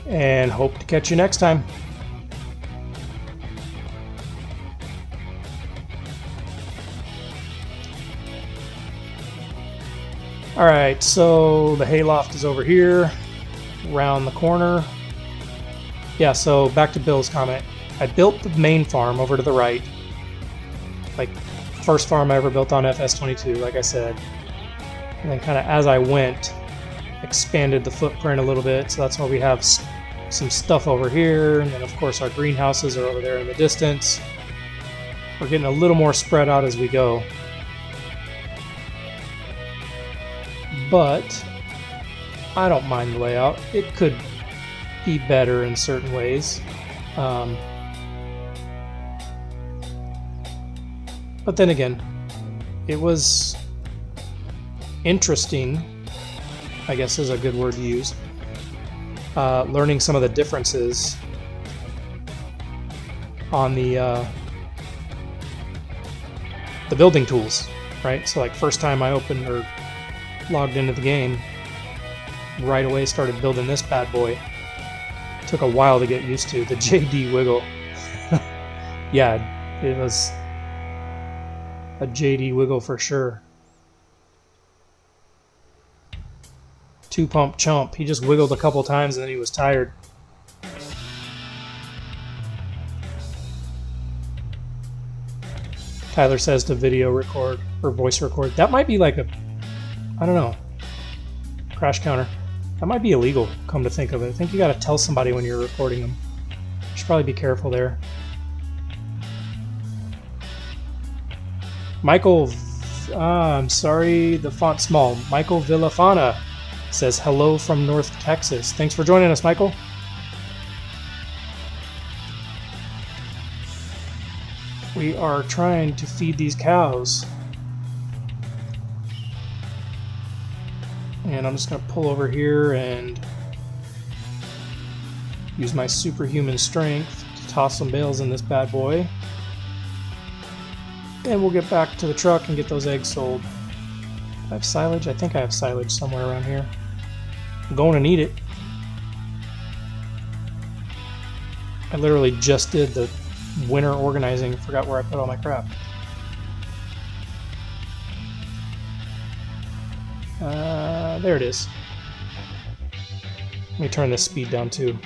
And hope to catch you next time. Alright, so the hayloft is over here, around the corner. Yeah, so back to Bill's comment. I built the main farm over to the right. Like, first farm I ever built on FS22, like I said. And then kind of as I went, expanded the footprint a little bit. So that's why we have some stuff over here, and then of course our greenhouses are over there in the distance. We're getting a little more spread out as we go. But I don't mind the layout. It could be better in certain ways. But then again, it was interesting, I guess is a good word to use, learning some of the differences on the building tools, right? So like first time I opened or logged into the game, right away started building this bad boy. Took a while to get used to the JD wiggle. Yeah, it was a JD wiggle for sure. 2-pump chump. He just wiggled a couple times and then he was tired. Tyler says to video record or voice record. That might be like a, I don't know, crash counter. That might be illegal, come to think of it. I think you gotta tell somebody when you're recording them. You should probably be careful there. Michael, I'm sorry, the font's small. Michael Villafana says hello from North Texas. Thanks for joining us, Michael. We are trying to feed these cows. And I'm just going to pull over here and use my superhuman strength to toss some bales in this bad boy. And we'll get back to the truck and get those eggs sold. Do I have silage? I think I have silage somewhere around here. I'm going to need it. I literally just did the winter organizing. Forgot where I put all my crap. There it is. Let me turn this speed down too.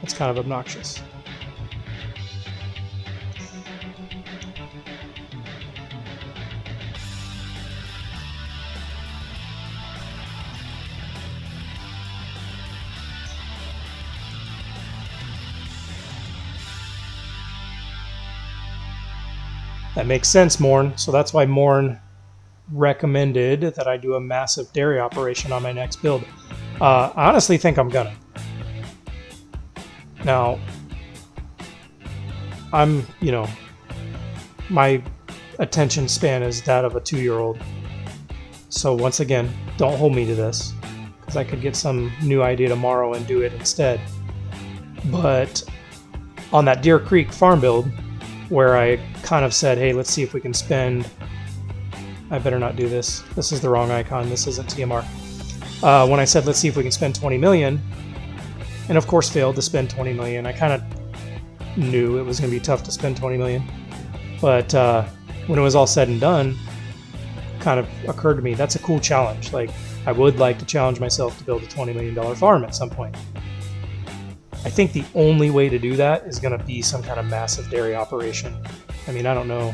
It's kind of obnoxious. That makes sense, Morn. So that's why Morn recommended that I do a massive dairy operation on my next build. I honestly think I'm gonna. Now, I'm, you know, my attention span is that of a 2-year-old. So once again, don't hold me to this, because I could get some new idea tomorrow and do it instead. But on that Deer Creek farm build, where I kind of said, hey, let's see if we can spend, I better not do this. This is the wrong icon. This isn't TMR. When I said, let's see if we can spend 20 million, and of course failed to spend 20 million. I kind of knew it was going to be tough to spend 20 million. But when it was all said and done, kind of occurred to me, that's a cool challenge. Like, I would like to challenge myself to build a $20 million farm at some point. I think the only way to do that is going to be some kind of massive dairy operation. I mean, I don't know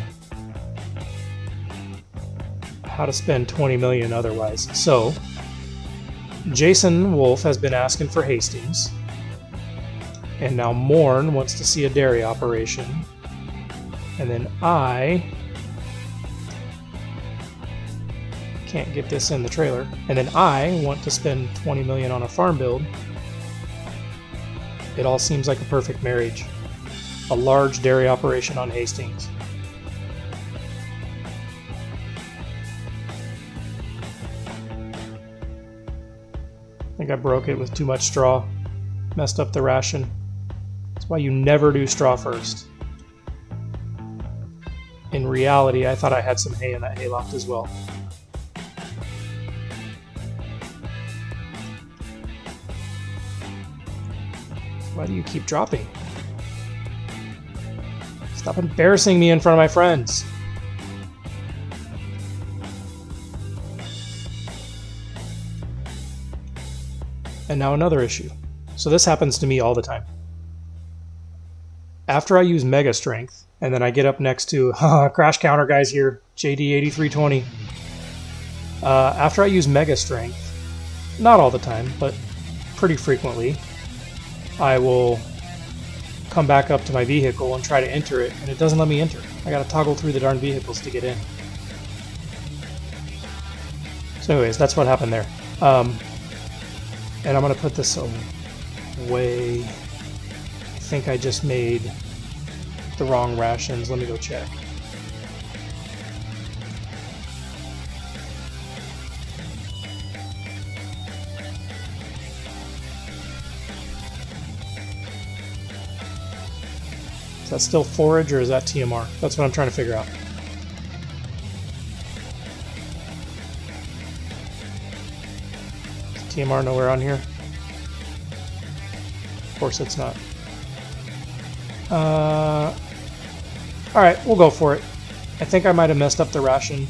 how to spend 20 million otherwise. So, Jason Wolf has been asking for Hastings, and now Morn wants to see a dairy operation, and then I can't get this in the trailer, and then I want to spend 20 million on a farm build. It all seems like a perfect marriage. A large dairy operation on Hastings. I think I broke it with too much straw. Messed up the ration. That's why you never do straw first. In reality, I thought I had some hay in that hayloft as well. Why do you keep dropping? Stop embarrassing me in front of my friends. And now another issue. So this happens to me all the time. After I use Mega Strength, and then I get up next to, crash counter guys here, JD8320. After I use Mega Strength, not all the time, but pretty frequently, I will come back up to my vehicle and try to enter it, and it doesn't let me enter. I gotta toggle through the darn vehicles to get in. So anyways, that's what happened there. And I'm gonna put this away. I think I just made the wrong rations. Let me go check. Is that still forage or is that TMR? That's what I'm trying to figure out. Is TMR nowhere on here? Of course it's not. Alright, we'll go for it. I think I might have messed up the ration,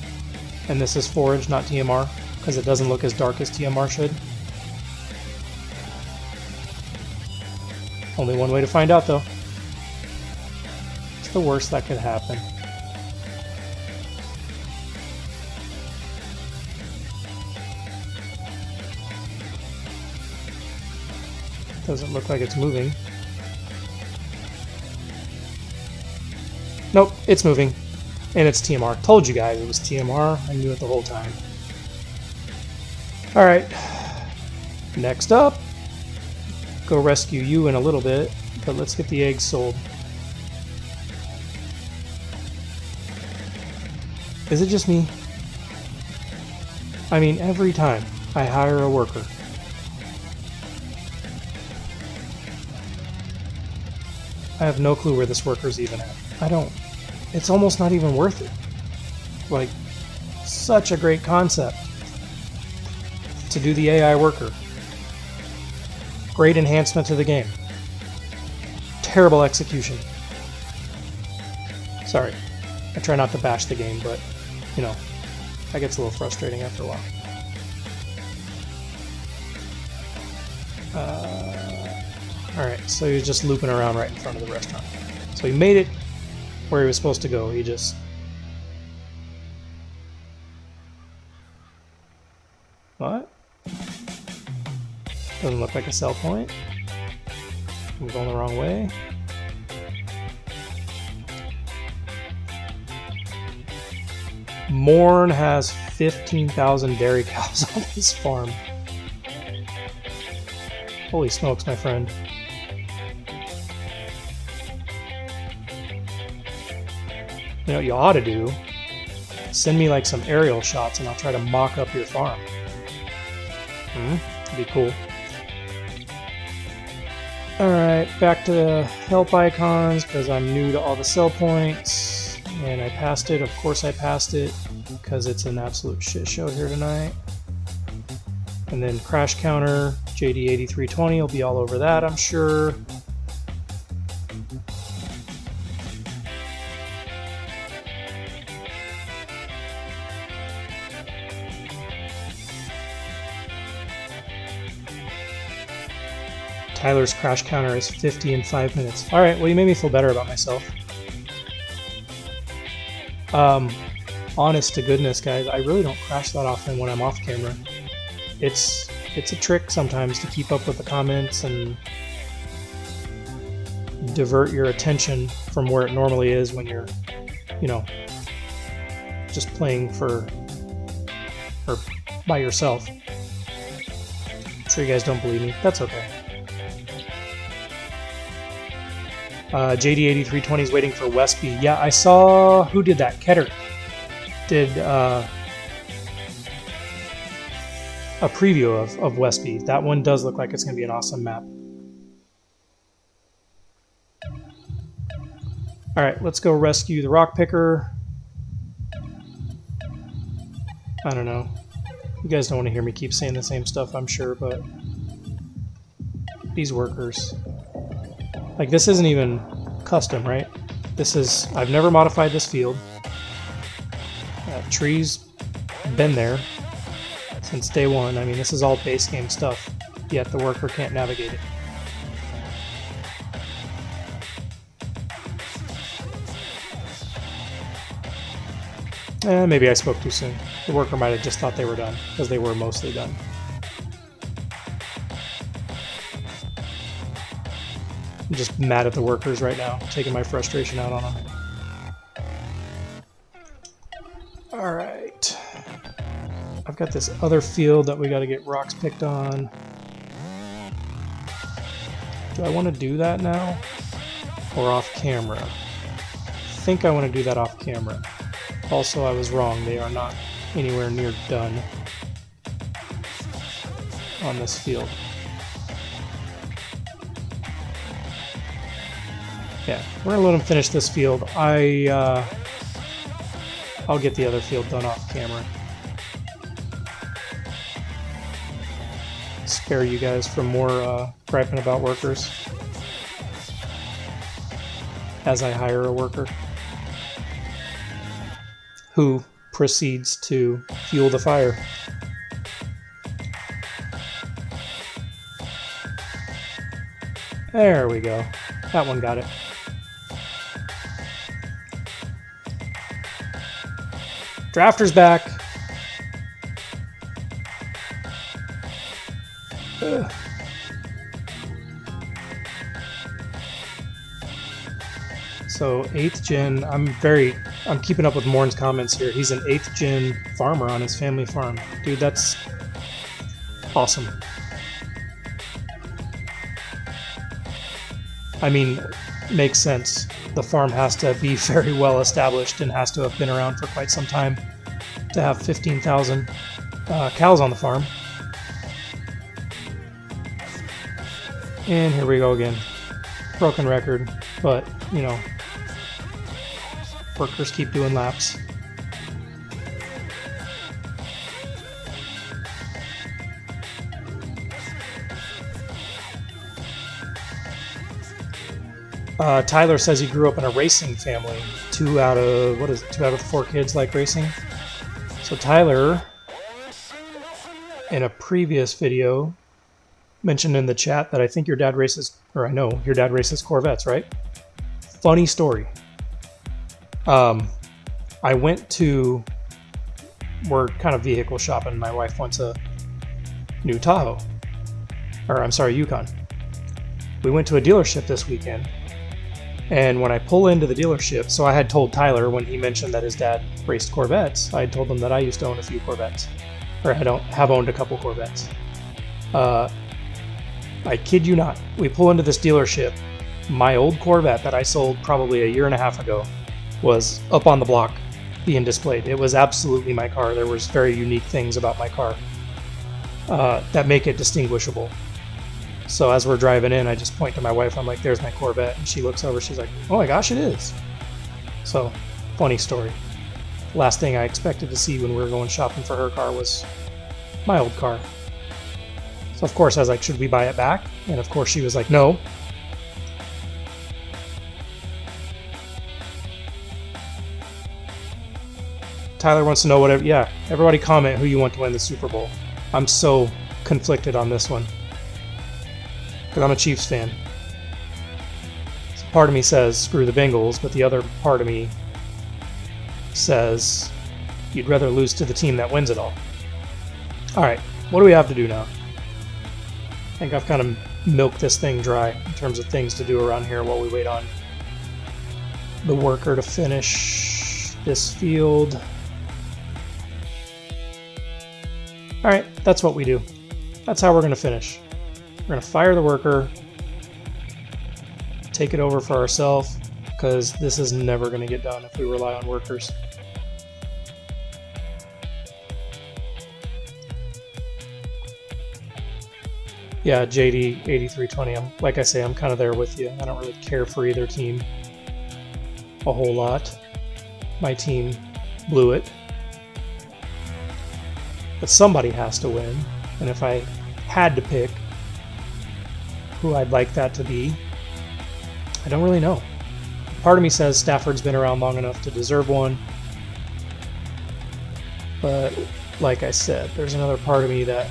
and this is forage, not TMR, because it doesn't look as dark as TMR should. Only one way to find out, though. It's the worst that could happen. Doesn't look like it's moving. Nope, it's moving. And it's TMR. Told you guys it was TMR. I knew it the whole time. Alright. Next up. Go rescue you in a little bit. But let's get the eggs sold. Is it just me? I mean, every time I hire a worker, I have no clue where this worker's even at. I don't. It's almost not even worth it. Like, such a great concept to do the AI worker. Great enhancement to the game. Terrible execution. Sorry. I try not to bash the game, but, you know, that gets a little frustrating after a while. Alright, so he was just looping around right in front of the restaurant. So he made it where he was supposed to go. He just... What? Doesn't look like a sell point. I'm going the wrong way. Morn has 15,000 dairy cows on his farm. Holy smokes, my friend. You know what you ought to do? Send me like some aerial shots and I'll try to mock up your farm. That'd be cool. Alright, back to the help icons because I'm new to all the sell points. And I passed it. Of course I passed it because it's an absolute shit show here tonight. And then crash counter, JD8320 will be all over that, I'm sure. Tyler's crash counter is 50 in 5 minutes. Alright, well you made me feel better about myself. Honest to goodness, guys, I really don't crash that often when I'm off camera. It's a trick sometimes to keep up with the comments and divert your attention from where it normally is when you're, you know, just playing for or by yourself. I'm sure you guys don't believe me. That's okay. JD8320 is waiting for Westby. Yeah, I saw... Who did that? Kederk did a preview of Westby. That one does look like it's going to be an awesome map. Alright, let's go rescue the rock picker. I don't know. You guys don't want to hear me keep saying the same stuff, I'm sure, but... These workers... Like, this isn't even custom, right? This is... I've never modified this field. Trees been there since day one. I mean, this is all base game stuff, yet the worker can't navigate it. Maybe I spoke too soon. The worker might have just thought they were done, because they were mostly done. I'm just mad at the workers right now, taking my frustration out on them. Alright. I've got this other field that we got to get rocks picked on. Do I want to do that now? Or off camera? I think I want to do that off camera. Also, I was wrong. They are not anywhere near done on this field. Yeah, we're gonna let them finish this field. I'll get the other field done off camera. Spare you guys from more griping about workers as I hire a worker who proceeds to fuel the fire. There we go. That one got it. Drafter's back. Ugh. So 8th gen, I'm keeping up with Morn's comments here. He's an 8th gen farmer on his family farm. Dude, that's awesome. I mean, makes sense. The farm has to be very well established and has to have been around for quite some time to have 15,000 cows on the farm. And here we go again. Broken record, but, you know, workers keep doing laps. Tyler says he grew up in a racing family. 2 out of the 4 kids like racing. So Tyler, in a previous video, mentioned in the chat that I think your dad races, or I know your dad races Corvettes, right? Funny story. We're kind of vehicle shopping. My wife wants a new Tahoe. Or I'm sorry, Yukon. We went to a dealership this weekend. And when I pull into the dealership, so I had told Tyler when he mentioned that his dad raced Corvettes, I had told him that I used to own a few Corvettes. Or I have owned a couple Corvettes. I kid you not. We pull into this dealership. My old Corvette that I sold probably a year and a half ago was up on the block being displayed. It was absolutely my car. There was very unique things about my car that make it distinguishable. So as we're driving in, I just point to my wife. I'm like, there's my Corvette. And she looks over. She's like, oh my gosh, it is. So, funny story. Last thing I expected to see when we were going shopping for her car was my old car. So of course I was like, should we buy it back? And of course she was like, no. Tyler wants to know whatever. Yeah, everybody comment who you want to win the Super Bowl. I'm so conflicted on this one. Because I'm a Chiefs fan. So part of me says, screw the Bengals, but the other part of me says, you'd rather lose to the team that wins it all. Alright, what do we have to do now? I think I've kind of milked this thing dry in terms of things to do around here while we wait on the worker to finish this field. Alright, that's what we do. That's how we're going to finish. We're going to fire the worker, take it over for ourselves, because this is never going to get done if we rely on workers. Yeah, JD 8320. Like I say, I'm kind of there with you. I don't really care for either team a whole lot. My team blew it. But somebody has to win. And if I had to pick who I'd like that to be, I don't really know. Part of me says Stafford's been around long enough to deserve one. But like I said, there's another part of me that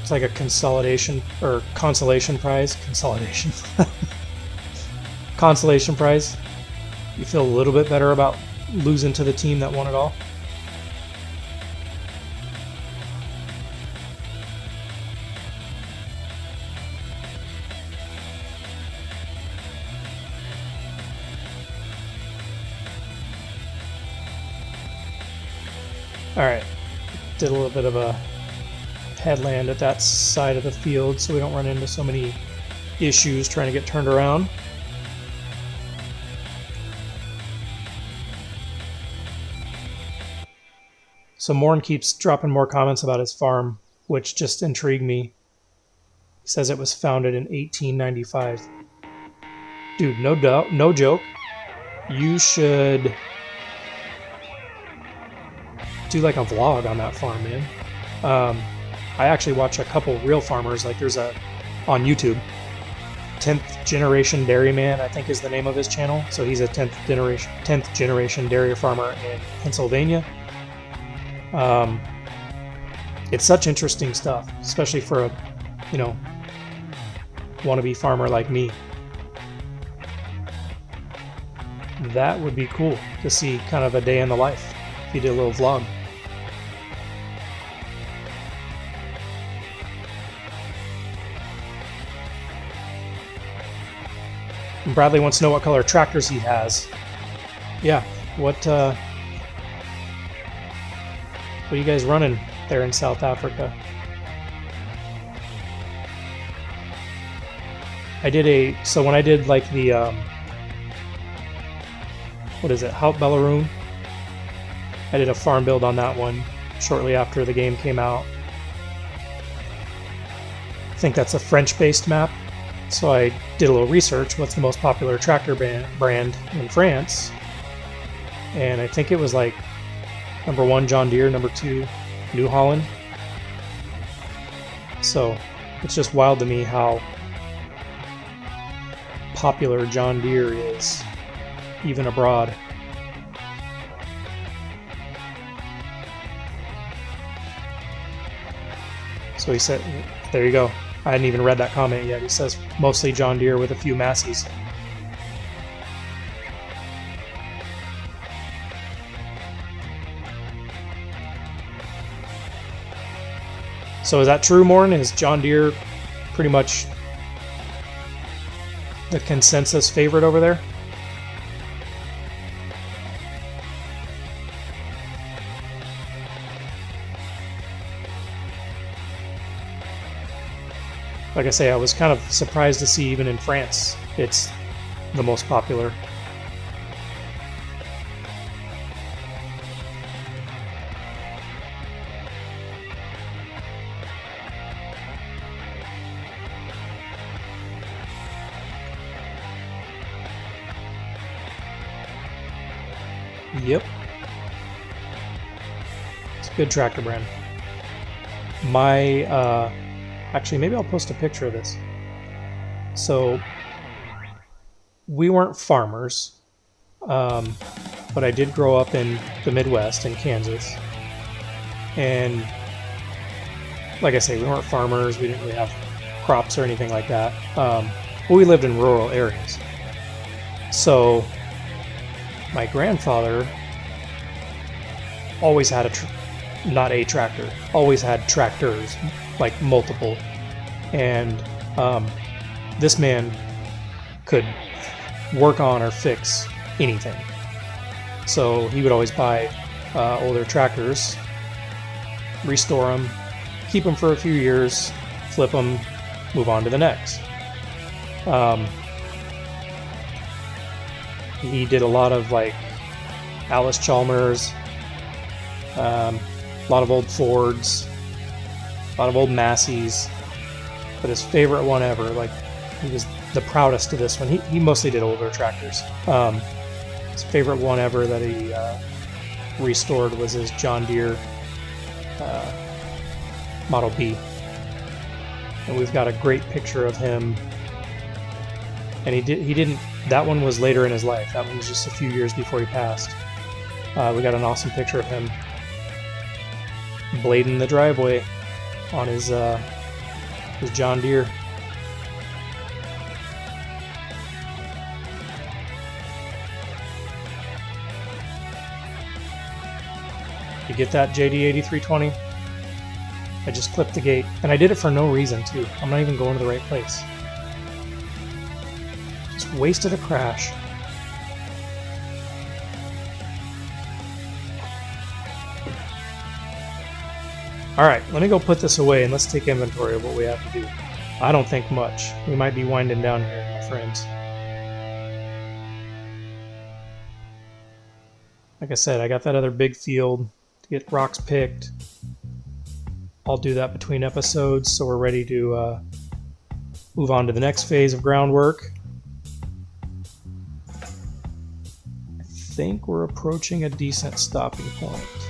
it's like a consolation or consolation prize. Consolidation. Consolation prize. You feel a little bit better about losing to the team that won it all. Alright, did a little bit of a headland at that side of the field so we don't run into so many issues trying to get turned around. So Morn keeps dropping more comments about his farm, which just intrigued me. He says it was founded in 1895. Dude, no doubt, no joke. You should do like a vlog on that farm, man. I actually watch a couple real farmers. Like there's a on YouTube, 10th Generation Dairyman, I think is the name of his channel. So he's a 10th generation dairy farmer in Pennsylvania. It's such interesting stuff, especially for a, you know, wannabe farmer like me. That would be cool to see, kind of a day in the life if you did a little vlog. And Bradley wants to know what color tractors he has. Yeah, what are you guys running there in South Africa? So when I did like the what is it, Hout Belarus, I did a farm build on that one shortly after the game came out. I think that's a French-based map, so I did a little research. What's the most popular tractor brand in France? And I think it was like number 1 John Deere, number 2 New Holland. So it's just wild to me how popular John Deere is, even abroad. So he said, there you go. I hadn't even read that comment yet. He says mostly John Deere with a few Massies. So is that true, Morn? Is John Deere pretty much the consensus favorite over there? Like I say, I was kind of surprised to see even in France it's the most popular. Yep. It's a good tractor brand. Actually, maybe I'll post a picture of this. So, we weren't farmers, but I did grow up in the Midwest in Kansas. And, like I say, we weren't farmers, we didn't really have crops or anything like that. But we lived in rural areas. So, my grandfather always had not a tractor, always had tractors, like multiple. And this man could work on or fix anything. So he would always buy older tractors, restore them, keep them for a few years, flip them, move on to the next. He did a lot of like Alice Chalmers, a lot of old Fords, a lot of old Massies, but his favorite one ever, like he was the proudest of this one. He mostly did older tractors. His favorite one ever that he restored was his John Deere Model B. And we've got a great picture of him. And he didn't, that one was later in his life. That one was just a few years before he passed. We got an awesome picture of him blading the driveway on his John Deere. You get that, JD8320? I just clipped the gate, and I did it for no reason too. I'm not even going to the right place. Just wasted a crash. Alright, let me go put this away and let's take inventory of what we have to do. I don't think much. We might be winding down here, my friends. Like I said, I got that other big field to get rocks picked. I'll do that between episodes, so we're ready to move on to the next phase of groundwork. I think we're approaching a decent stopping point.